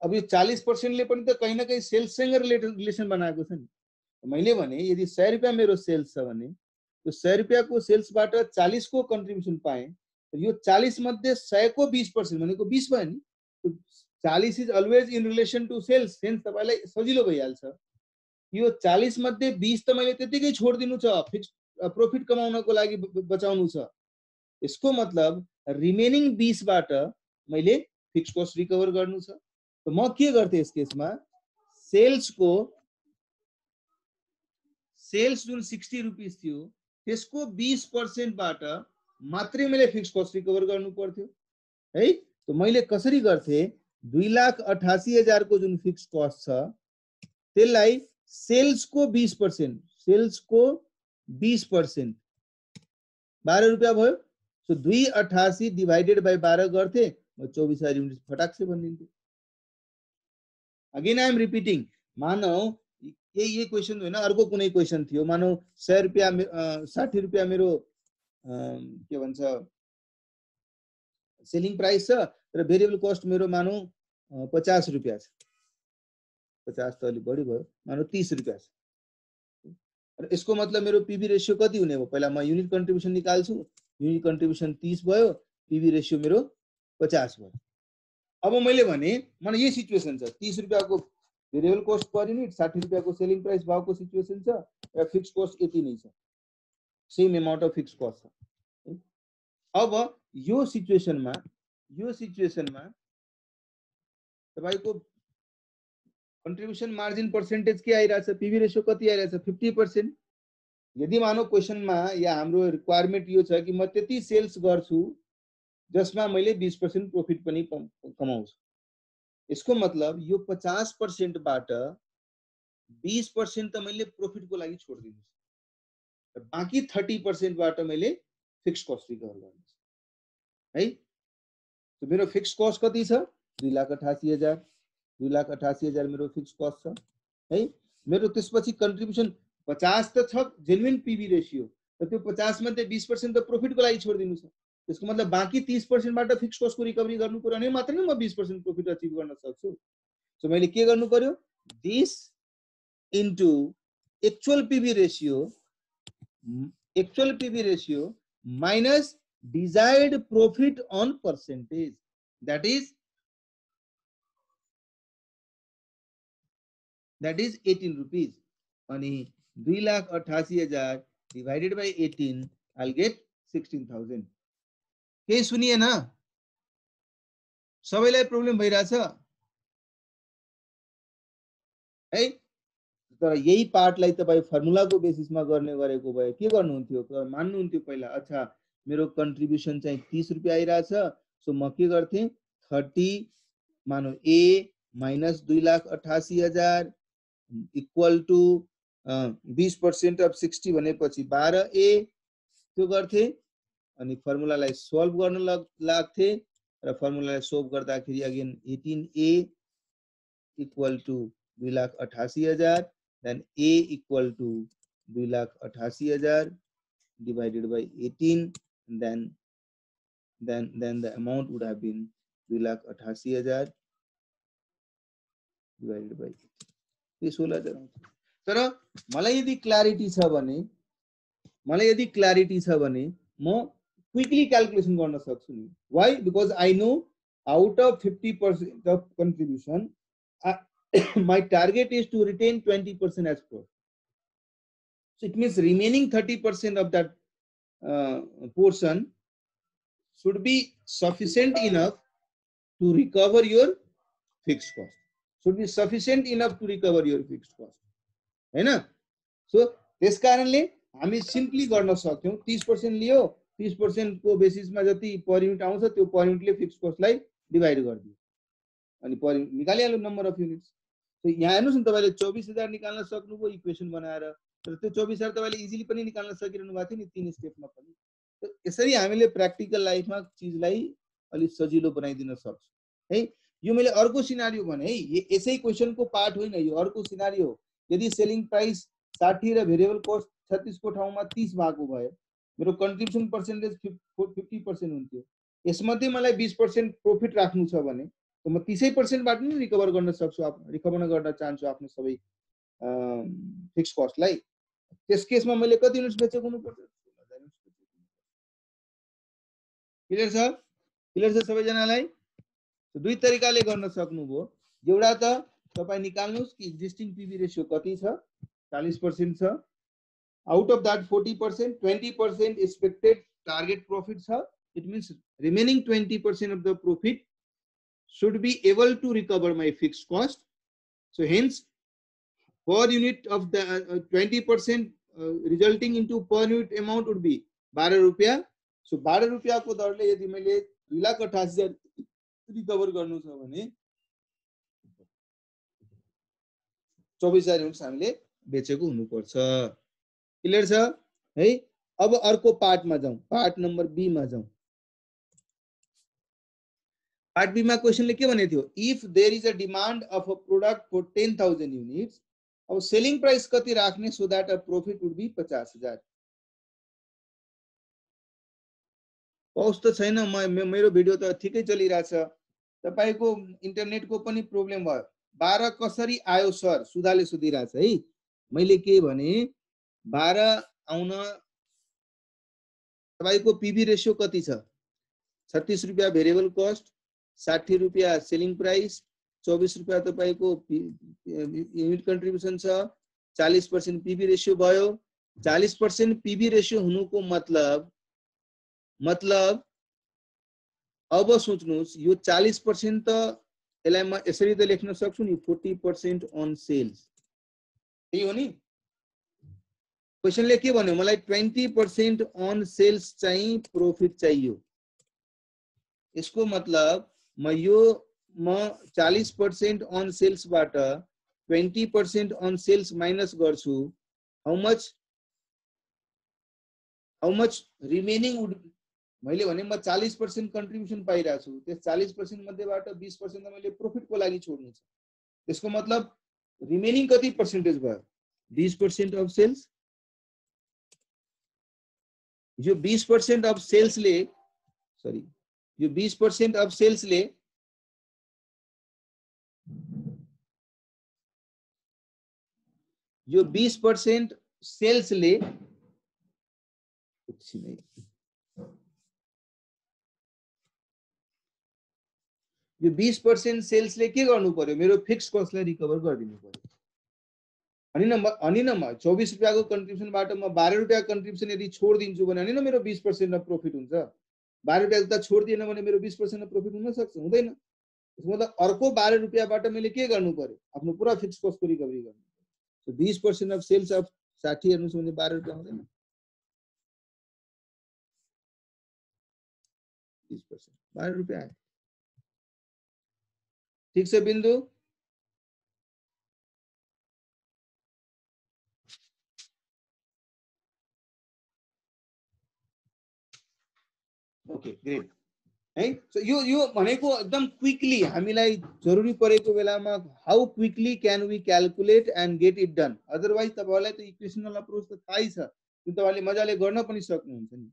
Speaker 1: अब यो 40% ले पनि त कहीं न कहीं सेल्ससँग रिलेसन बनाएको छ नि। मैले भने यदि 100 रुपैयाँ मेरो सेल्स छ भने त्यो 100 रुपैयाँ को सेल्सबाट 40 को कन्ट्रिब्युसन पाएँ, यो 40 मध्ये 100 को 20% भनेको 20 भयो नि। 40 is always in relation to sales, sense तपाईलाई सजिलो भइहाल्छ। यो 40 मध्ये 20 त मैले त्यतिकै छोड्दिनु छ, फिक्स प्रॉफिट कमाउनको लागि बचाउनु छ। यसको मतलब रिमेनिङ 20 बाट मैले फिक्स कस्ट रिकभर गर्नु छ। तो म के गर्थे यस केसमा, सेल्स जुन 60 रुपीस थियो त्यसको 20% बाट मात्रै मैले फिक्स कस्ट रिकभर गर्नु पर्थ्यो है। तो मैले कसरी गर्थे, 2,88,000 को जुन फिक्स कस्ट छ त्यसलाई सेल्स को 20%, 12 रुपैयाँ भयो। सो 288 डिवाइडेड बाई 12 गर्थे, म 24,000 युनिट फटाक से बनिन्थ्यो। अगेन आई एम रिपिटिङ, मानौ यही क्वेशन होइन अर्को कुनै क्वेशन थियो, मानौ 100 रुपैयाँ 60 रुपैयाँ मेरो के भन्छ सेलिङ प्राइस छ र भेरिएबल कस्ट मेरो मानौ 50 रुपैयाँ छ। 50 त अलि बढी भयो, मानौ 30 रुपैयाँ छ। र यसको मतलब मेरो पीवी रेशियो कति हुने भयो, पहिला म युनिट कन्ट्रिब्युसन निकाल्छु, युनिट कन्ट्रिब्युसन 30 भयो, पीवी रेशियो मेरो 50 भयो। अब मैले भने मलाई यही सिचुएसन छ, 30 रुपैयाँ को भेरिएबल कस्ट पर युनिट, 60 रुपैयाँ को सेलिङ प्राइस भएको सिचुएसन छ र फिक्स कस्ट यति नै छ, same amount of fix cost छ। अब यो सिचुएसनमा तपाईको कन्ट्रिब्युसन मार्जिन पर्सेन्टेज के आइरहेछ, पीवी रेशियो कति आइरहेछ, 50%। यदि मानौ क्वेशनमा या हाम्रो रिक्वायरमेन्ट यो छ कि म त्यति सेल्स गर्छु जसमा मैले 20% प्रॉफिट पनि कमाउँछु, यसको मतलब यो 50% बाट 20% त मैले प्रॉफिट को लागि छोड्दिन्छु र बाँकी 30% बाट मैले फिक्स कस्ट रिकभर गर्छु है। तो मेरो फिक्स कस्ट कति छ, 2,88,000, 2,88,000 मेरो फिक्स कस्ट छ है। मेरो त्यसपछि कन्ट्रिब्युसन 50 त छ जेन्युइन पीवी रेशियो, र त्यो 50 मध्ये 20% त प्रॉफिट को लागि छोड्दिनु छ। त्यसको मतलब बाँकी 30% बाट फिक्स कस्ट को रिकभरी गर्नु पर्यो भने मात्र नै म 20% प्रॉफिट अचिभ गर्न सक्छु। सो मैले के गर्नु पर्यो, this into actual PV ratio minus desired profit on percentage, that is 18 rupees, अनि 2,88,000 divided by 18 I'll get 16,000। के सुनिए ना, सबैलाई प्रब्लम भइरहेछ है। तर यही पार्टलाई तपाई फर्मुलाको बेसिसमा गर्ने गरेको भए के गर्नुहुन्थ्यो, मान्नुहुन्थ्यो पहिला, अच्छा मेरो कन्ट्रिब्युसन चाहिँ 30 रुपैयाँ आइरहेछ, सो म के गर्थे 30 मानो ए माइनस 2,88,000 इक्वल टू 20% अफ 60 भनेपछि 12A त्यो गर्थे, अनि फर्मुलालाई सल्भ गर्न लाग्थे र फर्मुलालाई सल्भ गर्दाखेरि again 18A equal to 2,88,000, then A equal to 2,88,000 divided by 18, and then the amount would have been 2,88,000 divided by 18, ये 16,000। तर मलाई यदि क्ल्यारिटी छ भने म क्विकली क्याल्कुलेसन गर्न सक्छु नि। Why, because I know out of 50% of contribution my target is to retain 20% as profit. So it means remaining 30% of that portion should be sufficient enough to recover your fixed cost. Should be sufficient enough to recover your fixed cost, हैन। So त्यस कारणले हामी simply गर्न सक्छौं, 30% लियो, 30% को बेसिसमा जति per unit आउँछ त्यो पर युनिटले फिक्स कस्टलाई डिवाइड गरिदियो, अनि पर युनिट निकालिहाल्यो नम्बर अफ युनिट्स। तो यहाँ हेर्नुस् न, तपाईले 24,000 निकाल्न सक्नुभयो इक्वेसन बनाएर, तर त्यो 24,000 तपाईले इजिली पनि निकाल्न सकिरहनु भएको थियो नि 3 स्टेपमा पनि। त यसरी हामीले प्र्याक्टिकल लाइफमा चीजलाई अलि सजिलो बनाइदिन सक्छौं है। यो मैले अर्को सिनारियो भने है, यसै क्वेशनको पार्ट होइन, यो अर्को सिनारियो हो। यदि सेलिङ प्राइस 60 र भेरिएबल कस्ट 36 को ठाउँमा 30 भएको भए मेरो कन्ट्रिब्युसन पर्सेन्टेज 50% हुन्थ्यो। यसमध्ये मलाई 20% प्रॉफिट राख्नु छ भने त म 30% बाट नि रिकभर गर्न सक्छु, रिकभर गर्न चाहन्छु आफ्नो सबै फिक्स कस्टलाई। त्यस केसमा मैले कति युनिट्स बेचेको हुनुपर्छ? 16,000 युनिट्स बेचेको। क्लियर छ? क्लियर छ सबैजनालाई? दुई तरिकाले गर्न सक्नुभयो। एउटा त तपाई निकाल्नुस् कि एक्जिस्टिङ पीबी रेशियो कति छ? 40% छ। Out of that 40% 20% expected target profit छ। It means remaining 20% of the profit should be able to recover my fixed cost. So hence per unit of the 20% resulting into per unit amount would be 12 रुपैयाँ। So 12 रुपैयाँको दरले यदि मैले 2,88,000 recover गर्नु छ भने 24,000 units हामीले बेचेको हुनुपर्छ। क्लियर छ है? अब अर्को पार्टमा जाउँ, पार्ट नम्बर बी मा जाउँ। पार्ट बी मा क्वेशनले के भनेको थियो? If there is a demand of a product for 10,000 units, अब सेलिङ प्राइस कति राख्ने so that a profit would be 50,000। पौष त छैन, मेरो भिडियो त ठिकै चलिरहेछ। तपाईको इन्टरनेटको पनि प्रब्लम भयो। 12 कसरी आयो सर? सुधाले सोधिरहेछ है। मैले के भने 12 आउन तपाईको पीबी रेशियो कति छ? 36 रुपैयाँ भेरिएबल कस्ट, 60 रुपैयाँ सेलिङ प्राइस, 24 रुपैयाँ तपाईको युनिट कन्ट्रिब्युसन छ, 40% पीबी रेशियो भयो। 40% पीबी रेशियो हुनुको मतलब अब सोच्नुस्, यो 40% त यसलाई म यसरी त लेख्न सक्छु नि, 40% अन सेल्स। यही हो नि? क्वेशनले के भन्यो? मलाई 20% अन सेल्स चाहिँ प्रॉफिट चाहियो। यसको मतलब म 40% अन सेल्स बाट 20% अन सेल्स माइनस गर्छु। हाउ मच रिमेनिङ वुड, मैले भने म 40% कन्ट्रिब्युसन पाइरहेको छु, त्यस 40% मध्येबाट 20% त मैले प्रॉफिटको लागि छोड्नु छ। त्यसको मतलब रिमेनिङ कति पर्सेन्टेज भयो? 20% अफ सेल्स। यो 20% अफ सेल्सले, सरी, यो 20% अफ सेल्सले यो 20% सेल्सले यो 20% सेल्सले के गर्नु पर्यो? मेरो फिक्स कस्टलाई रिकभर गरिदिनु पर्यो। अनि न म 24 रुपैयाँको कन्ट्रिब्युसनबाट म 12 रुपैयाँ कन्ट्रिब्युसन यदि छोडिदिन्छु भने न मेरो 20% अफ प्रॉफिट हुन्छ। 12 रुपैयाँ त छोडिदिएन भने मेरो 20% अफ प्रॉफिट हुन सक्छ? हुँदैन। त्यसको मतलब अर्को 12 रुपैयाँबाट मैले के गर्नु पर्यो? आफ्नो पुरा फिक्स कस्टको रिकभरी गर्नु पर्यो। सो 20% अफ सेल्स अफ 60 हेर्नुस् भने 12 रुपैयाँ हुँदैन? 20% 12 रुपैयाँ आयो। ठीक छ बिन्दु? ओके ग्रेट है। सो यो भनेको एकदम क्विकली हामीलाई जरुरी परेको बेलामा how quickly can we calculate and get it done. Otherwise तपाईहरुलाई त इक्वेशनल अप्रोच त थाहै छ, जुन तपाईले मजाले गर्न पनि सक्नुहुन्छ नि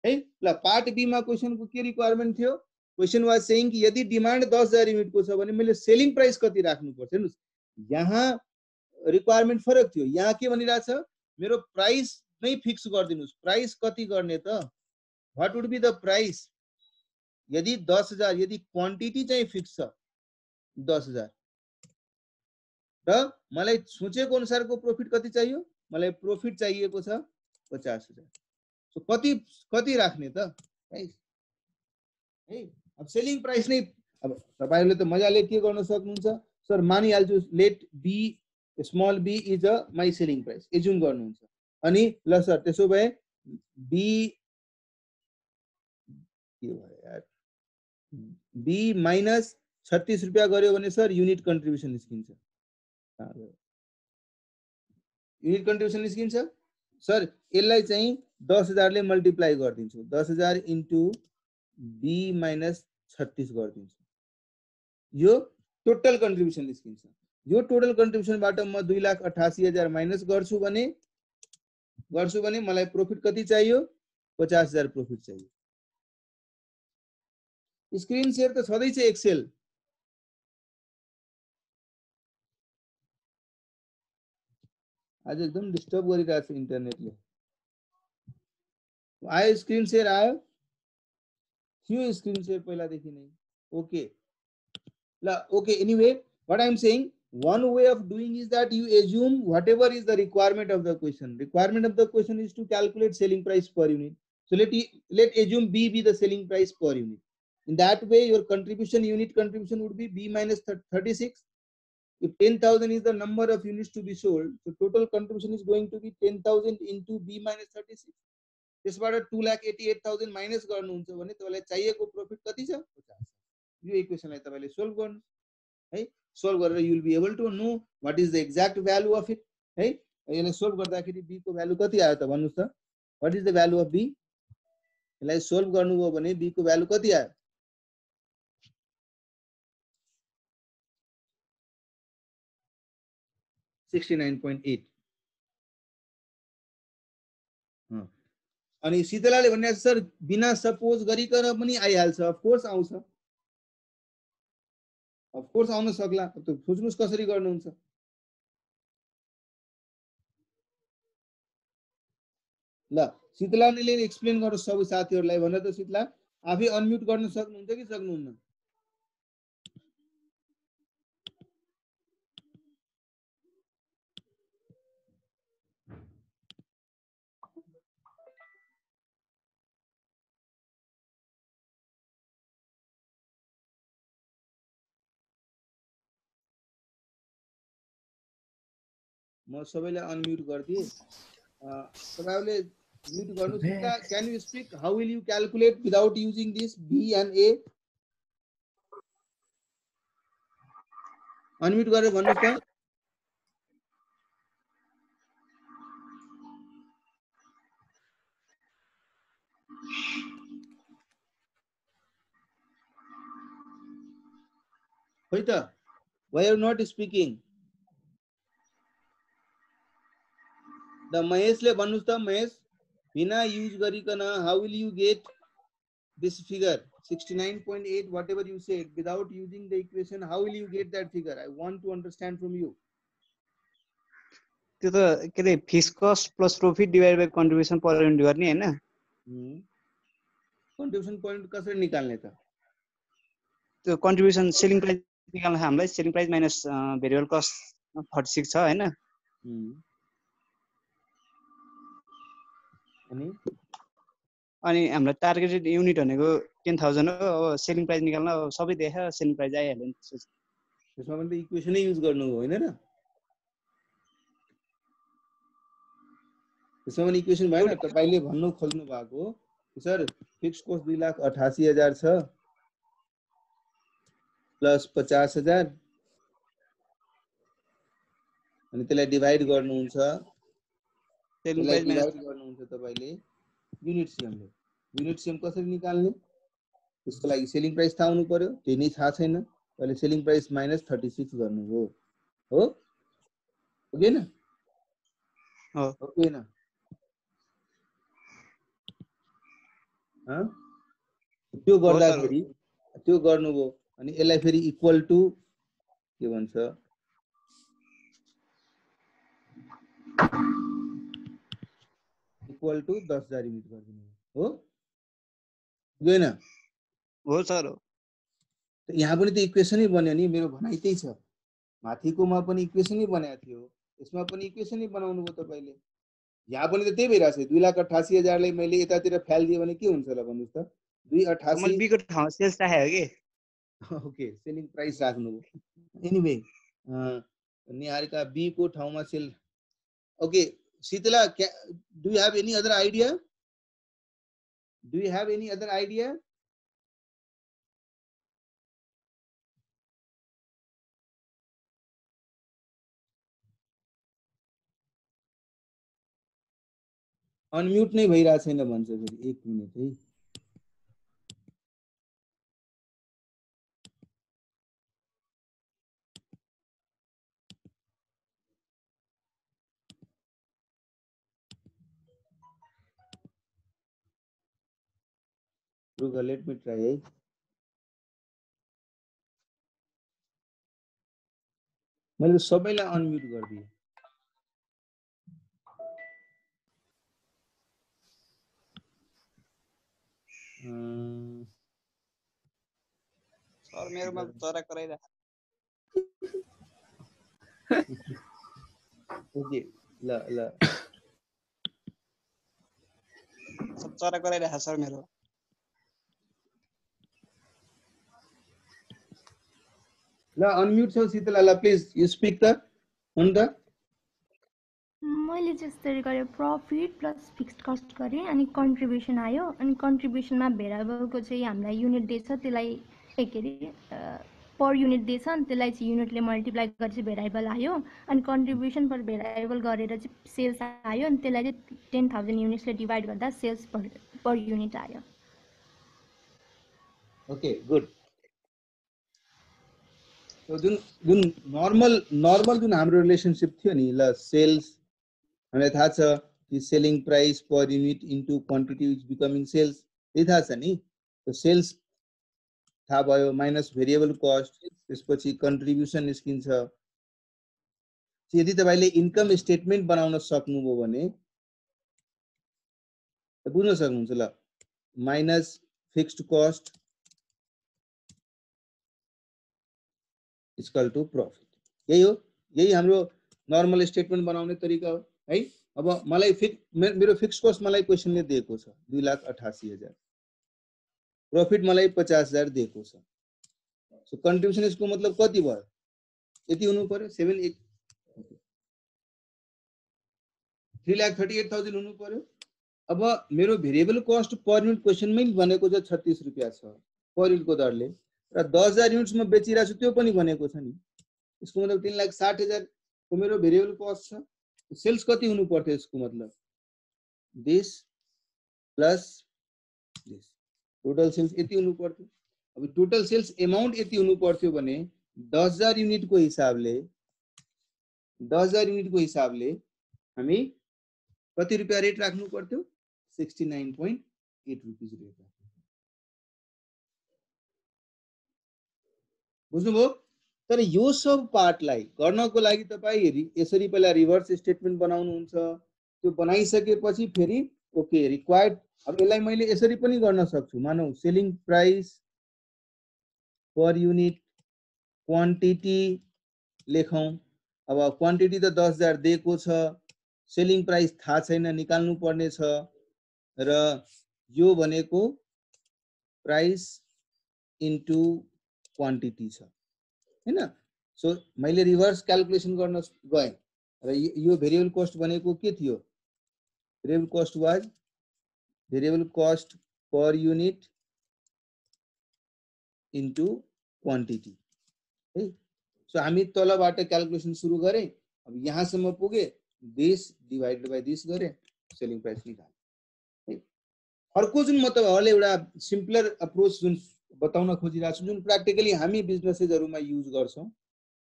Speaker 1: है। ल पार्ट बी मा क्वेशनको के रिक्वायरमेन्ट थियो? क्वेशन वाज सेइङ कि यदि डिमान्ड 10,000 युनिट को छ भने मैले सेलिङ प्राइस कति राख्नु पर्छ? हेर्नुस्, यहाँ रिक्वायरमेन्ट फरक थियो। यहाँ के भनिरहेछ? मेरो प्राइस नै फिक्स गरिदिनुस्। प्राइस कति गर्ने त? What would be the price? यदि 10,000, यदि क्वान्टिटी चाहिँ फिक्स छ 10,000 र मलाई सोचेको अनुसारको प्रॉफिट कति चाहियो? मलाई प्रॉफिट चाहिएको छ 50,000। सो कति राख्ने त प्राइस है? अब सेलिङ प्राइस नै, अब तपाईहरुले त मजाले के गर्न सक्नुहुन्छ? सर मानिहाल्छु, let B small B is a my selling price assume गर्नुहुन्छ। अनि ल सर त्यसो भए बी के भयो यार, बी माइनस 36 रुपैयाँ गर्यो भने सर युनिट कन्ट्रिब्युसन निस्किन्छ। युनिट कन्ट्रिब्युसन निस्किन्छ सर। यसलाई चाहिँ 10,000 ले मल्टिप्लाई गरिदिन्छु, 10,000 इन्टु बी माइनस 36 गरिदिन्छु, यो टोटल कन्ट्रिब्युसन निस्किन्छ। यो टोटल कन्ट्रिब्युसनबाट म 2,88,000 माइनस गर्छु भने मलाई प्रॉफिट कति चाहियो, 50,000 प्रॉफिट चाहियो। स्क्रिन शेयर त छँदैछ एक्सेल, आज एकदम डिस्टर्ब गरिरहेको छ इन्टरनेटले। आयो स्क्रिन शेयर, आयो थियो स्क्रिन शेयर पहिलादेखि नै। ओके ल, okay anyway what I am saying, one way of doing is that you assume whatever is the requirement of the question. Requirement of the question is to calculate selling price per unit. So let assume B be the selling price per unit. In that way, your contribution, unit contribution would be B minus 36. If 10,000 is the number of units to be sold, so total contribution is going to be 10,000 into B minus 36. त्यसबाट 2,88,000 minus गर्नुहुन्छ भने तपाईलाई चाहिएको profit कति छ, 50। यो इक्वेशनलाई तपाईले solve गर्नु है, सोल्भ गरेर you will be able to know what is the exact value of it है। यसलाई सोल्भ गर्दाखेरि b को भ्यालु कति आयो त भन्नुस् त, what is the value of b? यसलाई सोल्भ गर्नुभयो भने b को भ्यालु कति आयो, 69.8। अनि शीतलाले भन्ने सर बिना सपोज गरिकन पनि आइहाल्छ, अफ कोर्स आउँछ, अफ कोर्स आउन सक्ला, त सोच्नुस् कसरी गर्नुहुन्छ। ल शीतलाले एक्सप्लेन गर्नु सबै साथीहरुलाई भनेर त शीतला आफै अनम्युट गर्न सक्नुहुन्छ कि सक्नुहुन्न? म सबैलाई अनम्युट गर्दिए, तपाईहरुले म्युट गर्नु। Shitala can you speak, how will you calculate without using this B and A? Unmute गरेर भन्नुस् त। खोइ त, why are you not speaking? द महेशले भन्नुस् त, महेश बिना युज गरिकन how will you get this figure 69.8 whatever you said without using the equation, how will you get that figure? I want to understand from you.
Speaker 2: त्यो त के रे fix cost plus profit divide by contribution per unit गर्ने हैन।
Speaker 1: Contribution point कसरी निकाल्ने त?
Speaker 2: त्यो कन्ट्रिब्युसन सेलिङ प्राइस निकाल्न हामीलाई selling price minus variable cost 46 छ हैन। अनि हाम्रो टार्गेटेड युनिट भनेको 10,000 हो। अब सेलिङ प्राइस निकाल्न अब सबै देखा सेलिङ प्राइस आइहाल्यो नि।
Speaker 1: त्यसमा पनि त इक्वेसनै युज गर्नु हो हैन र? त्यसमा पनि इक्वेसन भएन। तपाईले भन्नु खोज्नु भएको सर फिक्स कस्ट 2,88,000 छ प्लस 50,000 अनि त्यसलाई डिवाइड गर्नुहुन्छ, त्यसलाई डिवाइड गर्नुहुन्छ तपाईले युनिट सिएमले। युनिट सिएम कसरी निकाल्ने? त्यसको लागि सेलिङ प्राइस थाहा हुनु पर्यो, त्यो नै थाहा छैन। अहिले सेलिङ प्राइस माइनस 36 गर्नु हो ओके न? ओके न? त्यो गर्दाखेरि त्यो गर्नुभयो अनि यसलाई फेरि इक्वल टु के भन्छ, इक्वल टु 10,000 युनिट गरिदिनु हो होइन?
Speaker 2: हो सर।
Speaker 1: यहाँ पनि त इक्वेसनै बन्यो नि, मेरो भनाइ त्यही छ। माथिकोमा पनि इक्वेसनै बनाएको थियो, यसमा पनि इक्वेसनै बनाउनु भयो तपाईले। यहाँ पनि त त्यही भइरहेछ। 2,88,000 लाई मैले यतातिर फ्याल्दिए भने के हुन्छ ल भन्नुस् त? 2,88
Speaker 2: मैले बी को ठाउँमा सेल्स राखेको के।
Speaker 1: ओके सेलिङ प्राइस राख्नु हो। एनीवे निहारिका बी को ठाउँमा sale. Okay Shitala, do you have any other idea? Do you have any other idea? Unmute नै भइरहेको छैन भन्छ फेरि। 1 मिनेट है। रुक, लेट मी ट्राई है। मैले सबैलाई अनम्युट गरिदिएँ।
Speaker 2: सर मेरोमा चरा कराइरहेको
Speaker 1: ओके, ल ल
Speaker 2: सब चरा कराइरहेको सर मेरो।
Speaker 1: ल अनम्युट छौ शीतला, ल प्लिज यु स्पिक त हुन त।
Speaker 3: मैले चाहिँ यसरी गरेँ, प्रफिट प्लस फिक्स्ड कस्ट गरेँ अनि कन्ट्रिब्युसन आयो अनि कन्ट्रिब्युसनमा भेरिएबलको चाहिँ हामीलाई युनिट दिएछ, त्यसलाई के अरे पर युनिट दिएछ अनि त्यसलाई चाहिँ युनिटले मल्टिप्लाई गरेपछि भेरिएबल आयो अनि कन्ट्रिब्युसन पर भेरिएबल गरेर चाहिँ सेल्स आयो अनि त्यसलाई चाहिँ 10,000 युनिट्सले डिभाइड गर्दा सेल्स पर युनिट आयो।
Speaker 1: Okay good. जुन जुन नर्मल जुन हाम्रो रिलेसनशिप थियो नि, ल सेल्स हामीलाई थाहा छ कि selling price per unit into quantity is becoming sales, त्यही थाहा छ नि। सेल्स थाहा भयो, माइनस भेरिएबल कस्ट, त्यसपछि कन्ट्रिब्युसन निस्किन्छ। यदि तपाईले इन्कम स्टेटमेन्ट बनाउन सक्नुभयो भने बुझ्न सक्नुहुन्छ। ल minus fixed cost equal to profit, यही हो, यही हाम्रो नर्मल स्टेटमेन्ट बनाउने तरिका हो है। अब मलाई मेरो फिक्स्ड कस्ट मलाई क्वेशनले दिएको छ 2,88,000, प्रॉफिट मलाई 50,000 दिएको छ। सो कन्ट्रिब्युसन यसको मतलब कति भयो, यति हुनु पर्यो, 3,38,000 हुनु पर्यो। अब मेरो भेरिएबल कस्ट पर युनिट क्वेशनमै भनेको छ 36 रुपैयाँ छ पर युनिटको दरले, र 10,000 युनिट्समा बेचिरहेको छु त्यो पनि भनेको छ नि। यसको मतलब 3,60,000 को मेरो भेरिएबल कस्ट छ। सेल्स कति हुनु पर्थ्यो, यसको मतलब this plus this, total sales यति हुनु पर्थ्यो। अब टोटल सेल्स अमाउन्ट यति हुनु पर्थ्यो भने 10,000 युनिटको हिसाबले हामी कति रुपैयाँ रेट राख्नु पर्थ्यो, 69.8 रुपीज रेट राख्नु। बुझ्नुभयो। तर यो सब पार्टलाई गर्नको लागि तपाई यसरी पहिला रिभर्स स्टेटमेन्ट बनाउनुहुन्छ, त्यो बनाइसकेपछि फेरि ओके रिक्वायर्ड। अब यसलाई मैले यसरी पनि गर्न सक्छु, मानौ selling price per unit quantity लेखौं। अब क्वान्टिटी त 10,000 दिएको छ, सेलिङ प्राइस थाहा छैन, निकाल्नु पर्ने छ, र यो भनेको प्राइस इन्टु क्वान्टिटी छ हैन। सो मैले रिभर्स क्याल्कुलेसन गर्न गएँ र यो भेरिएबल कस्ट भनेको के थियो, variable cost was variable cost per unit into quantity है। सो हामी तलबाट क्याल्कुलेसन सुरु गरे, अब यहाँसम्म पुगे, दिस डिवाइडेड बाइ दिस गरे, सेलिङ प्राइस निकाले है। अर्को जुन म तपाईहरुले एउटा सिम्पलर अप्रोच जुन बताउन खोजिरहेको छु, जुन प्र्याक्टिकली हामी बिजनेसेसहरुमा युज गर्छौं,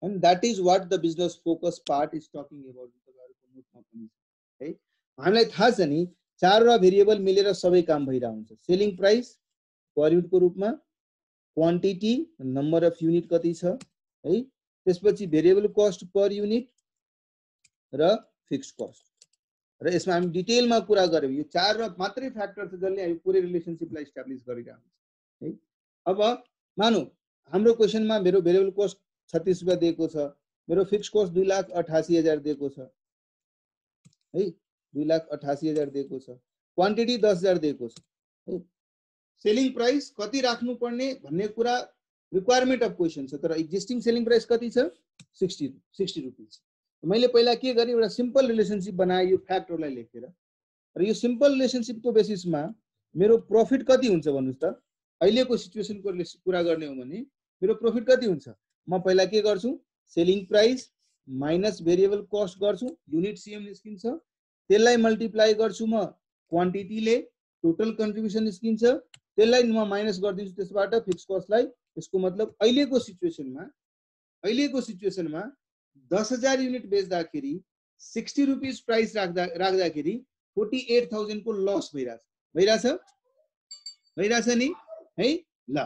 Speaker 1: and that is what the business focus part is talking about. तपाईहरुको नोटमा पनि है, हामीलाई थाहा छ नि चारवटा भेरिएबल मिलेर सबै काम भइरा हुन्छ। सेलिङ प्राइस पर युनिटको रूपमा, क्वान्टिटी नम्बर अफ युनिट कति छ है, त्यसपछि भेरिएबल कस्ट पर युनिट र फिक्स्ड कस्ट। र यसमा हामी डिटेलमा कुरा गर्यौं, यो चार मात्रै फ्याक्टर छ जसले हामी पुरै रिलेसनशिपलाई एस्टाब्लिश गरिरहेको हुन्छ है। अब मानौ हाम्रो क्वेशनमा मेरो भेरिएबल कस्ट 36 रुपैयाँ दिएको छ, मेरो फिक्स्ड कस्ट 2,88,000 दिएको छ है, 2,88,000 दिएको छ, क्वान्टिटी 10,000 दिएको छ है। सेलिङ प्राइस कति राख्नु पर्ने भन्ने कुरा रिक्वायरमेन्ट अफ क्वेशन छ, तर एक्जिस्टिङ सेलिङ प्राइस कति छ, 60 रुपीज। मैले पहिला के गरेँ, एउटा सिम्पल रिलेसनशिप बनाए यो फ्याक्टरलाई लेखेर, र यो सिम्पल रिलेसनशिपको बेसिसमा मेरो प्रॉफिट कति हुन्छ भन्नुस् त। अहिलेको सिचुएसनको कुरा गर्ने हो भने मेरो प्रॉफिट कति हुन्छ, म पहिला के गर्छु, selling price minus variable cost गर्छु, युनिट सीएम निस्किन्छ, त्यसलाई मल्टिप्लाई गर्छु म क्वान्टिटीले टोटल कन्ट्रिब्युसन निस्किन्छ, त्यसलाई म माइनस गरिदिन्छु त्यसबाट फिक्स कस्टलाई। यसको मतलब अहिलेको सिचुएसनमा 10,000 युनिट बेच्दाखेरि 60 रुपीज प्राइस राख्दाखेरि 48,000 को लस भइरहेछ नि है। ल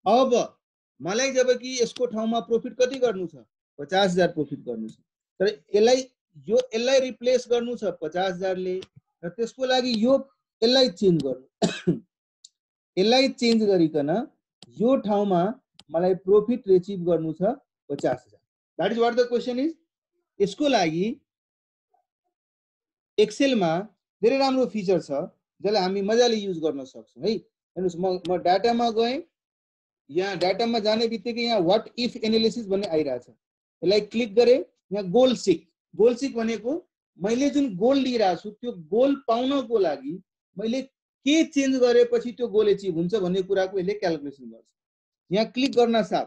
Speaker 1: अब मलाई जब कि यसको ठाउँमा प्रॉफिट कति गर्नु छ, 50,000 प्रॉफिट गर्नु छ, तर यसलाई रिप्लेस गर्नु छ 50,000 ले, र त्यसको लागि यसलाई चेन्ज गर्नु यसलाई चेन्ज गरिकन यो ठाउँमा मलाई प्रॉफिट रिसिभ गर्नु छ 50,000। That is what the question is. यसको लागि एक्सेलमा धेरै राम्रो फिचर छ जसलाई हामी मजाले युज गर्न सक्छौं है। हेर्नुस्, म डाटामा गएँ, यहाँ डाटामा जाने बित्तिकै यहाँ व्हाट इफ एनालिसिस भन्ने आइरहेछ, यसलाई क्लिक गरे, यहाँ गोल सिक भनेको मैले जुन गोल लिइरहेको छु त्यो गोल पाउनको लागि मैले के चेन्ज गरेपछि त्यो गोल एचिभ हुन्छ भन्ने कुराको यसले क्याल्कुलेसन गर्छ। यहाँ क्लिक गर्न साथ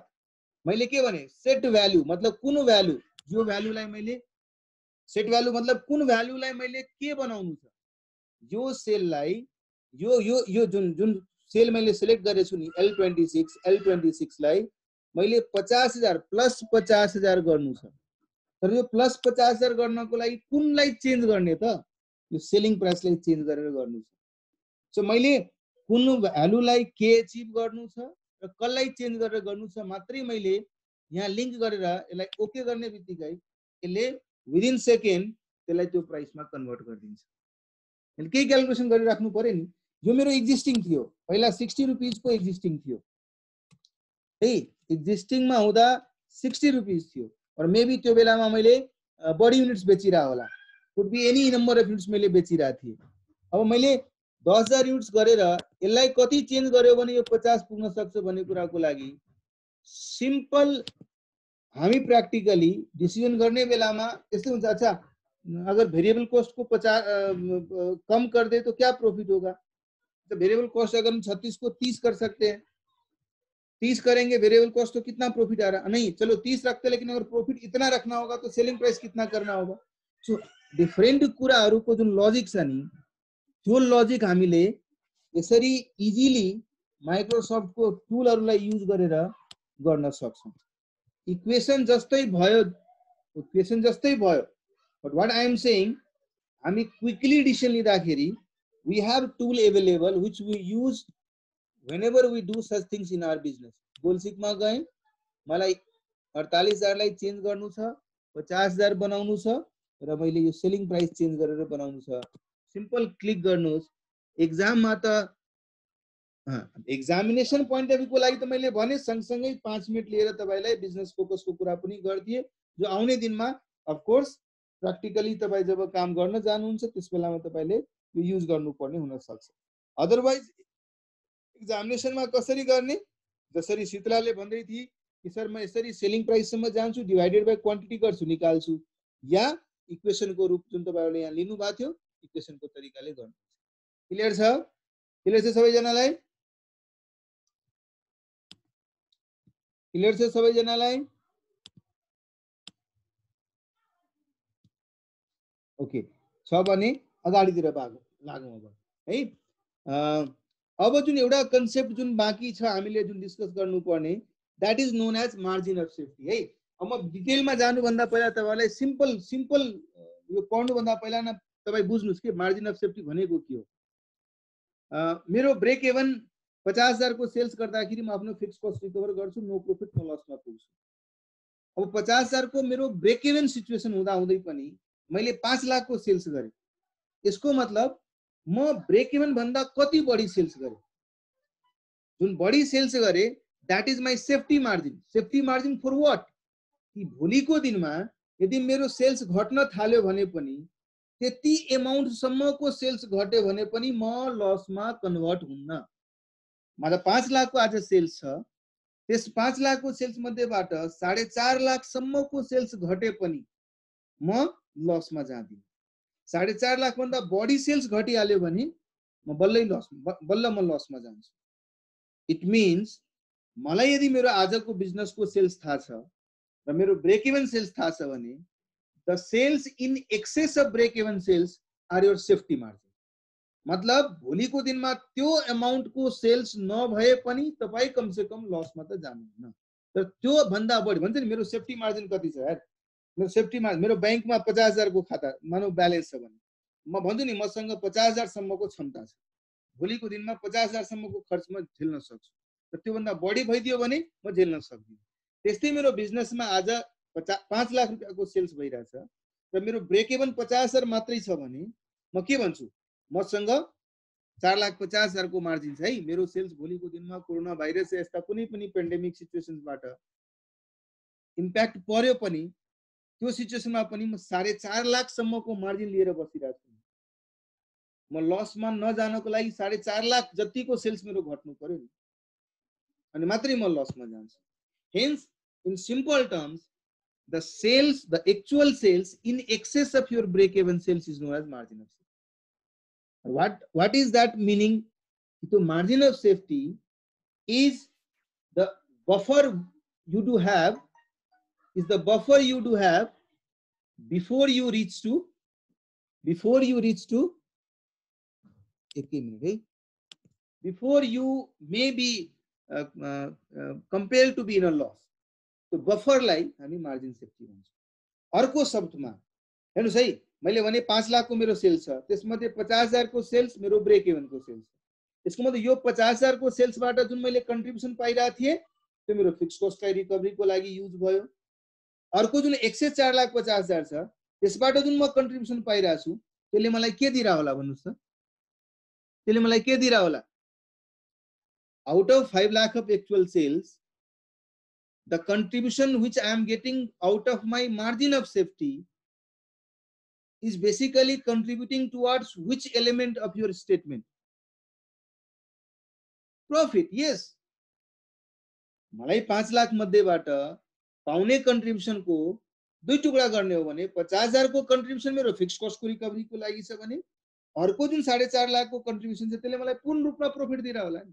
Speaker 1: मैले के भने सेट भ्यालु मतलब कुन भ्यालु, यो भ्यालुलाई मैले सेट भ्यालु मतलब कुन भ्यालुलाई मैले के बनाउनु छ, यो सेललाई यो जुन सेल मैले सिलेक्ट गरेछु नि L26 लाई मैले 50,000 प्लस 50,000 गर्नु छ। तर यो प्लस 50,000 गर्नको लागि कुनलाई चेन्ज गर्ने त, यो सेलिङ प्राइसलाई चेन्ज गरेर गर्नु छ। सो मैले कुन भ्यालुलाई के एचिभ गर्नु छ र कसलाई चेन्ज गरेर गर्नु छ मात्रै मैले यहाँ लिंक गरेर यसलाई ओके गर्ने बित्तिकै यसले विदिन सेकेन्ड त्यसलाई त्यो प्राइसमा कन्भर्ट गरिदिन्छ। केही क्याल्कुलेसन गरिराख्नु पर्यो नि। यो मेरो एक्जिस्टिङ थियो, पहिला 60 रुपीज को एक्जिस्टिङ थियो है, एक्जिस्टिङमा हुँदा 60 रुपीज थियो, और मेबी त्यो बेलामा मैले बढी युनिट्स बेचिरा होला, could be any number of units मैले बेचिरा थिए। अब मैले 10,000 युनिट्स गरेर यसलाई कति चेन्ज गर्यो भने यो 50 पुग्न सक्छ भन्ने कुराको लागि सिम्पल हामी प्र्याक्टिकली डिसिजन गर्ने बेलामा यस्तै हुन्छ। अच्छा, अगर वेरिएबल कॉस्ट को 50 कम कर दे तो क्या प्रॉफिट होगा? तो वेरिएबल कॉस्ट अगर हम 36 को 30 कर सकते हैं, 30 करेंगे, वेरिएबल कॉस्ट तो कितना प्रॉफिट आ रहा? नहीं, चलो 30 रखते हैं, लेकिन अगर प्रॉफिट इतना रखना होगा तो सेलिंग प्राइस कितना करना होगा? सो डिफरेंट कुराहरुको जुन लजिक छ नि, त्यो लजिक हामीले यसरी इजिली माइक्रोसफ्ट को टुलहरुलाई युज गरेर गर्न सक्छौं। इक्वेसन जस्तै भयो, but what I am saying, हामी क्विकली डिसिजन लिँदाखेरि we have tool available which we use whenever we do such things in our business. गोलसिकमा गए, मलाई 48,000 लाई चेन्ज गर्नु छ, 50,000 बनाउनु छ, र मैले यो सेलिङ प्राइस चेन्ज गरेर बनाउनु छ। सिम्पल क्लिक गर्नुस्। एक्जाममा त एक्जामिनेसन पोइन्ट अफ भ्यू को लागि त मैले भने सँगसँगै 5 मिनेट लिएर तपाईलाई बिजनेस फोकसको कुरा पनि गर्दिए, जो आउने दिनमा अफ कोर्स प्र्याक्टिकली तपाई जब काम गर्न जानुहुन्छ त्यस बेलामा तपाईले यो युज गर्नुपर्ने हुन सक्छ। अदरवाइज एक्जामिनेसनमा कसरी गर्ने, जसरी शीतलाले भन्दै थिए कि सर म यसरी सेलिङ प्राइस सम्म जान्छु, डिवाइडेड बाइ क्वान्टिटी गर्छु, निकाल्छु, या इक्वेसनको रूप जुन तपाईहरुले यहाँ लिनु भएको थियो इक्वेसनको तरिकाले गर्नु। क्लियर छ? क्लियर छ सबैजनालाई? क्लियर छ सबैजनालाई? ओके छ भने अगाडितिर लागौं अब है। अब जुन एउटा कन्सेप्ट जुन बाँकी छ हामीले जुन डिस्कस गर्नुपर्ने, that is known as margin of safety है। अब म डिटेलमा जानु भन्दा पहिला तपाईहरुलाई सिम्पल यो पढ्नु भन्दा पहिला न तपाई बुझ्नुस् के मार्जिन अफ सेफ्टी भनेको के हो। मेरो ब्रेक इभन 50,000 को सेल्स गर्दाखेरि म आफ्नो फिक्स कस्ट रिकभर गर्छु, नो प्रॉफिट नो लसमा पुग्छु। अब 50,000 को मेरो ब्रेक इभन सिचुएसन हुँदा हुँदै पनि मैले 5 लाख को सेल्स गरे, यसको मतलब म ब्रेक इभन भन्दा कति बढी सेल्स गरे। जुन बढी सेल्स गरे that is my safety margin. Safety margin for what? कि भोलिको दिनमा यदि मेरो सेल्स घट्न थाल्यो भने पनि त्यति अमाउन्ट सम्मको सेल्स घट्यो भने पनि म लसमा कन्भर्ट हुन्न। मतलब 5 लाख को आज सेल्स छ, त्यस 5 लाख को सेल्स मध्येबाट 4.5 लाख सम्मको सेल्स घटे पनि म लसमा जादिन। 4.5 लाख भन्दा बढी सेल्स घटिहाल्यो भने म बल्ल म लसमा जान्छु। इट मीन्स मलाई यदि मेरो आजको बिजनेसको सेल्स थाहा छ र मेरो ब्रेक इभन सेल्स थाहा छ भने the sales in excess of break even sales are your safety margin. मतलब भोलिको दिनमा त्यो अमाउन्टको सेल्स नभए पनि तपाई कमसे कम लसमा त जानुहुन्न। तर त्यो भन्दा बढी भन्छ नि मेरो सेफ्टी मार्जिन कति छ यार, मेरो सेफ्टी मार्जिन, मेरो बैंकमा 50,000 को खाता मानव ब्यालेन्स छ भने म भन्छु नि मसँग 50,000 सम्मको क्षमता छ, भोलिको दिनमा 50,000 सम्मको खर्च म झेल्न सक्छु। र त्योभन्दा बढी भइदियो भने म झेल्न सक्दिनँ। त्यस्तै मेरो बिजनेसमा आज 5 लाख रुपियाँको सेल्स भइरहेछ र मेरो ब्रेक इभन 50,000 मात्रै छ भने म के भन्छु, मसँग 4,50,000 को मार्जिन छ है, मेरो सेल्स भोलिको दिनमा कोरोना भाइरस यस्ता कुनै पनि पेन्डेमिक सिचुएसन्सबाट इम्प्याक्ट पर्यो पनि त्यो सिचुएसनमा पनि म 4.5 लाख सम्मको मार्जिन लिएर बसिरहेको छु। म लसमा नजानको लागि 4.5 लाख जतिको सेल्स मेरो घट्नु पर्यो नि, अनि मात्रै म लसमा जान्छु। Hence in simple terms the sales, the actual sales in excess of your break even sales is known as margin of safety. What is that meaning? So margin of safety is the buffer you do have, before you reach to before you may be compelled to be in a loss. तो बफरलाई हामी margin safety भन्छौँ। अर्को शब्दमा हेर्नुस् है, मैले भने 5 लाख को मेरो सेल्स छ, त्यसमध्ये 50,000 को सेल्स मेरो ब्रेक इभन को सेल्स छ। यसको मतलब यो 50,000 को सेल्सबाट जुन मैले कन्ट्रिब्युसन पाइरहेको थिएँ त्यो मेरो फिक्स कस्टलाई रिकभरीको लागि युज भयो। अर्को जुन एक्सेस 4,50,000 छ त्यसबाट जुन म कन्ट्रिब्युसन पाइरहेको छु त्यसले मलाई के दिरा होला भन्नुस् त, त्यसले मलाई के दिरा होला? Out of 5 lakh of actual sales, the contribution which I am getting out of my margin of safety is basically contributing towards which element of your statement? Profit. Yes. मलाई 5 लाख मध्येबाट पाउने कन्ट्रिब्युसन को दुई टुक्रा गर्ने हो भने 50,000 को कन्ट्रिब्युसन मेरो फिक्स कस्ट को रिकभरी को लागि छ भने अर्को जुन 4.5 लाख को कन्ट्रिब्युसन छ त्यसले मलाई पूर्ण रूपमा प्रॉफिट दिरा होला नि।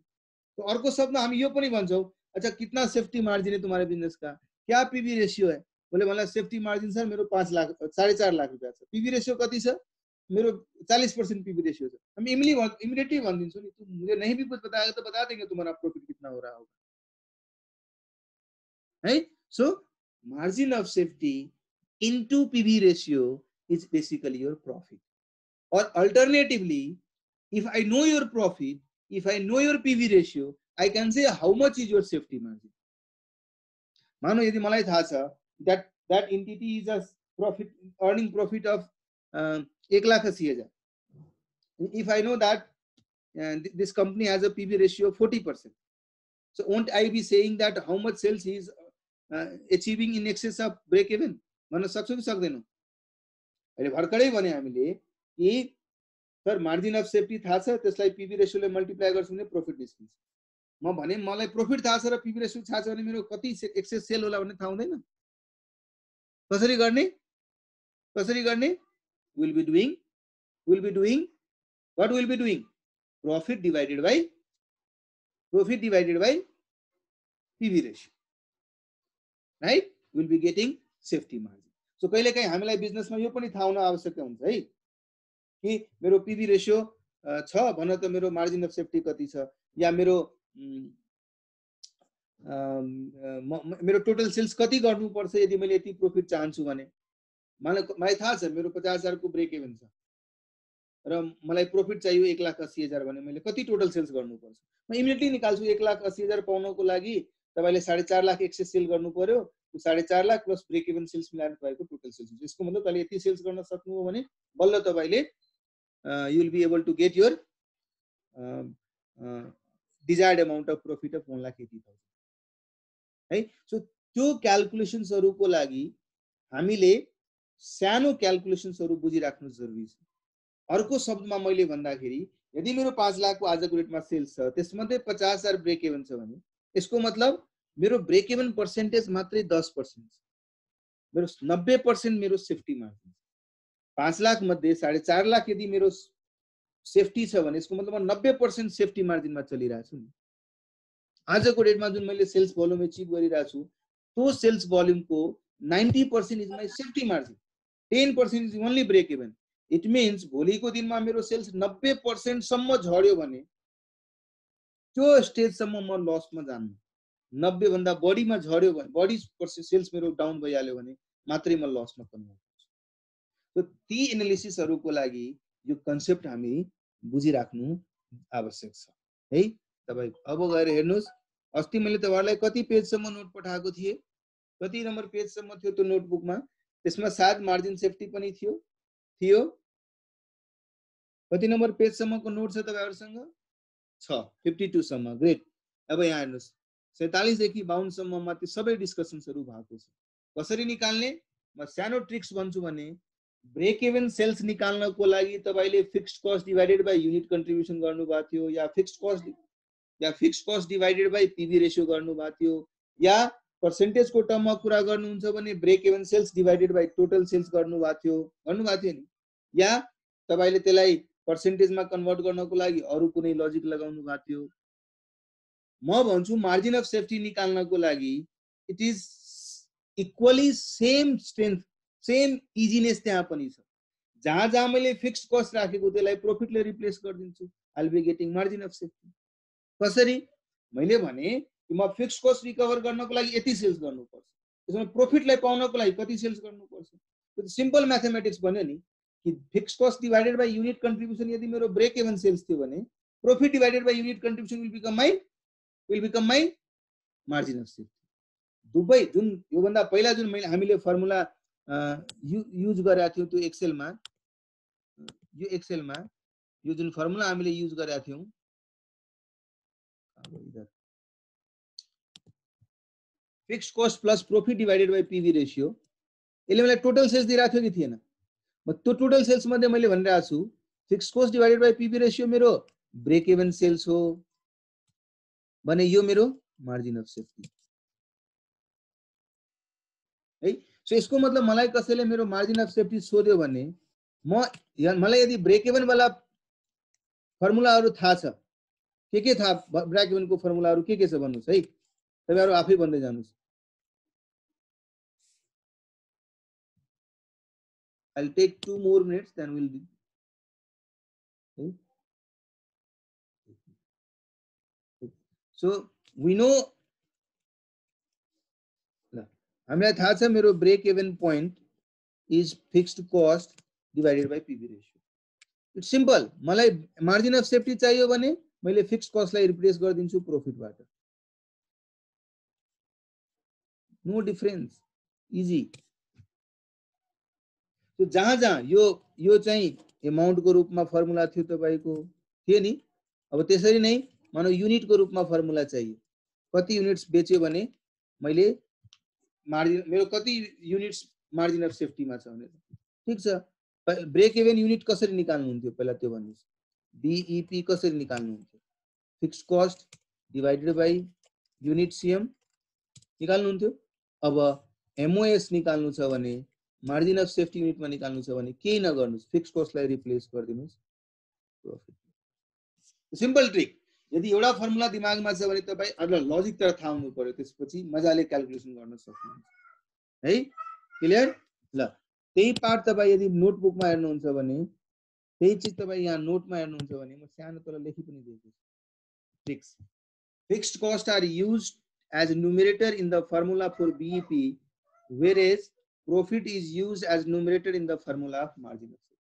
Speaker 1: तो अर्को शब्दमा हामी यो पनि भन्छौं, अच्छा कितना सेफ्टी मार्जिन है तुम्हारे बिजनेस का, क्या पीवी रेशियो है? बोले मलाई सेफ्टी मार्जिन सर मेरो 5 लाख 4.5 लाख रुपैयाँ छ, पीवी रेशियो कति छ? मेरो 40% पीवी रेशियो छ। हम इमीडिएटली भनिदिन्छौं नि, तुम मुझे नहीं भी कुछ बताएगा तो बता देंगे तुम्हारा प्रॉफिट कितना हो रहा होगा, है? So margin of safety into PV ratio is basically your profit. Or alternatively, if I know your profit, if I know your PV ratio, I can say how much is your safety margin. मानो यदि मलाई थाहा छ that entity is a profit earning profit of 1,80,000. If I know that this company has a PV ratio of 40%, so won't I be saying that how much sales he is achieving in excess of break even? भन्न सक्छौं कि सक्दैनौं? अहिले भर्खरै भने हामीले कि sir margin of safety थाहा छ, त्यसलाई पीवी रेशियोले मल्टिप्लाई गर्छौं भने प्रॉफिट निस्किन्छ। म भने मलाई प्रॉफिट थाहा छ र पीवी रेशियो थाहा छ भने मेरो कति एक्सेस सेल होला भन्ने थाहा हुँदैन। कसरी गर्ने? We'll be doing what we'll be doing? Profit divided by PV ratio, right? We'll be getting safety margin. So कहिलेकाहीँ हामीलाई बिजनेसमा यो पनि थाहा हुन आवश्यक हुन्छ है कि मेरो पीवी रेशियो छ भन्न त मेरो मार्जिन अफ सेफ्टी कति छ, या मेरो टोटल सेल्स कति गर्नु पर्छ यदि मैले यति प्रॉफिट चाहन्छु भने। मलाई थाहा छ मेरो 50,000 को ब्रेक इभन छ र मलाई प्रॉफिट चाहियो 1,80,000 भने मैले कति टोटल सेल्स गर्नु पर्छ, म इमिडिएटली निकाल्छु। 1,80,000 पाउनको लागि तपाईले 4.5 लाख एक्सेस सेल गर्नु पर्यो, 4.5 lakh plus break even sales मिलाएर तपाईको टोटल सेल्स हुन्छ। यसको मतलब तपाईले यति सेल्स गर्न सक्नु हो भने बल्ल तपाईले you will be able to get your desired amount of profit of 1,80,000, है? सो त्यो क्याल्कुलेशन्सहरुको लागि हामीले सानो क्याल्कुलेशन्सहरु बुझिराख्नु जरुरी छ। अर्को शब्दमा मैले भन्दाखेरि यदि मेरो 5 लाख को आजको रेटमा सेल्स छ, त्यसमध्ये 50,000 ब्रेक इभन छ भने यसको मतलब मेरो ब्रेक इभन पर्सेन्टेज मात्रै 10% छ, मेरो 90% मेरो सेफ्टी मार्जिन। 5 लाख मध्ये 4.5 लाख यदि मेरो सेफ्टी छ भने यसको मतलब म 90% सेफ्टी मार्जिनमा चलिरहेछु नि। आजको डेटमा जुन मैले सेल्स भोल्युम अचिभ गरिरहेछु त्यो सेल्स भोल्युमको 90% is my safety margin, 10% is only break even. It means भोलिको दिनमा मेरो सेल्स 90% सम्म झर्यो भने त्यो स्टेजसम्म म लसमा जान्नु। 90 भन्दा बढीमा झर्यो भने, बढी सेल्स मेरो डाउन भइहाल्यो भने मात्रै म लसमा कन्भर्ट गर्छु। तो ती एनालिसिसहरुको लागि यो कन्सेप्ट हामी बुझिराख्नु आवश्यक छ है। तपाई अब गएर हेर्नुस्, अस्ति मैले तपाईहरुलाई कति पेजसम्म नोट पठाएको थिए, कति नम्बर पेजसम्म थियो त्यो नोटबुकमा, त्यसमा सायद मार्जिन सेफ्टी पनि थियो। कति नम्बर पेजसम्मको नोट छ तपाईहरुसँग? छ 52 सम्म। ग्रेट। अब यहाँ हेर्नुस्, 47 देखि 52 सम्ममा त्यो सबै डिस्कसन्सहरु भएको छ। कसरी निकाल्ने? म सानो ट्रिक्स भन्छु भने ब्रेक इभन सेल्स निकाल्नको लागि तपाईले fixed cost divided by unit contribution गर्नु भएको थियो, या fixed cost divided by PV ratio गर्नु भएको थियो, या पर्सेन्टेज को टर्ममा कुरा गर्नुहुन्छ भने break even sales divided by total sales गर्नु भएको थियो नि, या तपाईले त्यसलाई पर्सेन्टेजमा कन्भर्ट गर्नको लागि अरु कुनै लजिक लगाउनु भएको थियो। म भन्छु मार्जिन अफ सेफ्टी निकाल्नको लागि it is equally same strength, same easiness त्यहाँ पनि छ। जहाँ जहाँ मैले फिक्स्ड कस्ट राखेको त्यसलाई प्रॉफिटले रिप्लेस गरिदिन्छु, I will be getting margin of safety. कसरी? मैले भने कि म फिक्स्ड कस्ट रिकभर गर्नको लागि यति सेल्स गर्नुपर्छ, त्यसमा प्रॉफिटलाई पाउनको लागि कति सेल्स गर्नुपर्छ। त्यो सिम्पल म्याथमेटिक्स भन्यो नि कि fixed cost divided by unit contribution यदि मेरो ब्रेक इभन सेल्स थियो भने profit divided by unit contribution will become my margin of safety. दुबै जुन यो भन्दा पहिला जुन हामीले फर्मुला युज गरेका थियौं त्यो एक्सेलमा, यो जुन फर्मुला हामीले युज गरेका थियौं, fixed cost plus profit divided by PV ratio, यसले मलाई टोटल सेल्स दिइराको थियो कि थिएन? म त्यो टोटल सेल्स मध्ये मैले भनिरहेको छु fixed cost divided by PV ratio मेरो ब्रेक इभन सेल्स हो भने यो मेरो मार्जिन अफ सेफ्टी है। सो यसको मतलब मलाई कसैले मेरो मार्जिन अफ सेफ्टी सोध्यो भने मलाई यदि ब्रेक इभन वाला फर्मुलाहरु थाहा छ, के थाहा, ब्रेक इभन को फर्मुलाहरु के छ भन्नुस् है, तपाईहरु आफै भन्दै जानुस्। I'll take 2 more minutes, then we'll be okay. So we know हामीलाई थाहा छ मेरो break even point is fixed cost divided by PV ratio. It's simple. मलाई मार्जिन अफ सेफ्टी चाहियो भने मैले फिक्स्ड कस्टलाई रिप्लेस गरिदिन्छु प्रॉफिटबाट। No difference, easy. तो जहाँ जहाँ यो चाहिँ अमाउन्ट को रूपमा फर्मुला थियो तपाईको, थियो नि। अब त्यसरी नै मानौ युनिट को रूपमा फर्मुला चाहियो, कति युनिट्स बेच्यो भने मैले मार्जिन, मेरो कति युनिट्स मार्जिन अफ सेफ्टीमा छ भनेर। ठीक छ, ब्रेक इभन युनिट कसरी निकाल्नु हुन्थ्यो पहिला त्यो भन्नुस्। बीईपी कसरी निकाल्नु हुन्थ्यो? Fixed cost divided by unit CM निकाल्नु हुन्थ्यो। अब एमओएस निकाल्नु छ भने, मार्जिन अफ सेफ्टी युनिटमा निकाल्नु छ भने केही नगर्नुस्, फिक्स्ड कस्टलाई रिप्लेस गरिदिनुस् प्रॉफिट। Simple trick. यदि एउटा फर्मुला दिमागमा छ भने तपाई अझ लजिक त थाहा हुनु पर्यो, त्यसपछि मजाले क्याल्कुलेसन गर्न सक्नुहुन्छ है। क्लियर? ल त्यही पार्ट तपाई यदि नोटबुकमा हेर्नुहुन्छ भने, त्यही चीज तपाई यहाँ नोटमा हेर्नुहुन्छ भने म सानो तल लेखि पनि दिएको छु। Tricks. Fixed cost are used as numerator in the formula for BEP, whereas profit is used as numerator in the formula of margin of safety.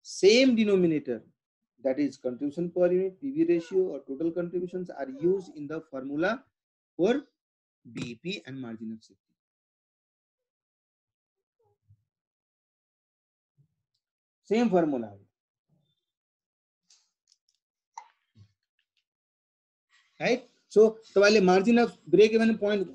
Speaker 1: Same denominator, that is contribution per unit, PV ratio or total contributions, are used in the formula for BEP and margin of safety. Same formula. Right? So तपाईँले margin of break even point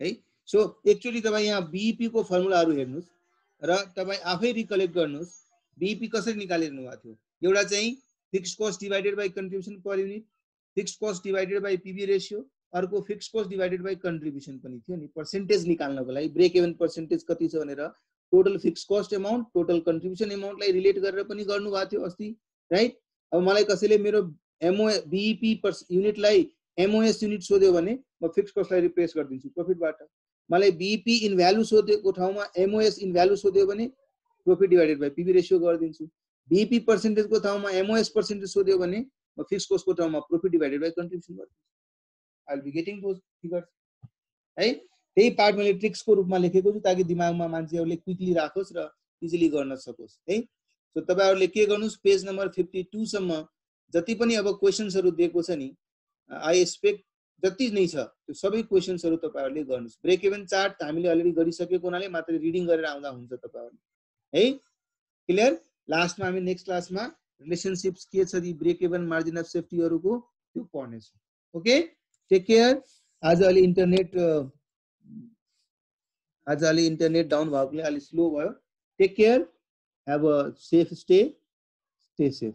Speaker 1: है। So actually तपाईँ यहाँ BEP को फर्मुलाहरु हेर्नुस् र तपाईँ आफै recollect गर्नुस् बीईपी कसरी निकालिरहनु भएको थियो। एउटा चाहिँ fixed cost divided by contribution per unit, fixed cost divided by PV ratio, अर्को fixed cost divided by contribution पनि थियो नि। पर्सेन्टेज निकाल्नको लागि ब्रेक इभन पर्सेन्टेज कति छ भनेर total fixed cost amount total contribution अमाउन्टलाई रिलेट गरेर पनि गर्नु भएको थियो अस्ति, राइट। अब मलाई कसैले मेरो एमओ बीईपी युनिटलाई एमओएस युनिट सोध्यो भने म फिक्स कस्टलाई रिप्लेस गरिदिन्छु प्रॉफिटबाट। मलाई बीईपी इन भ्यालु सोधेको ठाउँमा एमओएस इन भ्यालु सोध्यो भने profit divided by PB ratio गरिदिन्छु। बीईपी पर्सेन्टेजको ठाउँमा एमओएस पर्सेन्टेज सोध्यो भने म फिक्स कस्टको ठाउँमा प्रॉफिट डिवाइडेड बाइ कन्ट्रिब्युसन गरिदिन्छु। I will be getting those figures है। त्यही पार्ट मैले ट्रिक्सको रूपमा लेखेको छु ताकि दिमागमा मान्छेहरूले क्विकली राखोस् र इजिली गर्न सकोस् है। सो तपाईहरुले के गर्नुस्, पेज नम्बर 52 सम्म जति पनि अब क्वेशन्सहरु दिएको छ नि, आई एक्सपेक्ट जति नै छ त्यो सबै क्वेशन्सहरु तपाईहरुले गर्नुस्। ब्रेक इभन चार्ट हामीले अलरेडी गरिसकेको हुनाले मात्र रिडिङ गरेर आउँदा हुन्छ तपाईहरुले है। क्लियर? लास्टमा हामी नेक्स्ट क्लासमा रिलेशनशिप्स के छ, the break even margin of सेफ्टीहरुको त्यो पढ्ने छौं। Okay, take care. आज अलि इन्टरनेट डाउन भएकोले अलि स्लो भयो। Take care, have a safe stay, stay safe.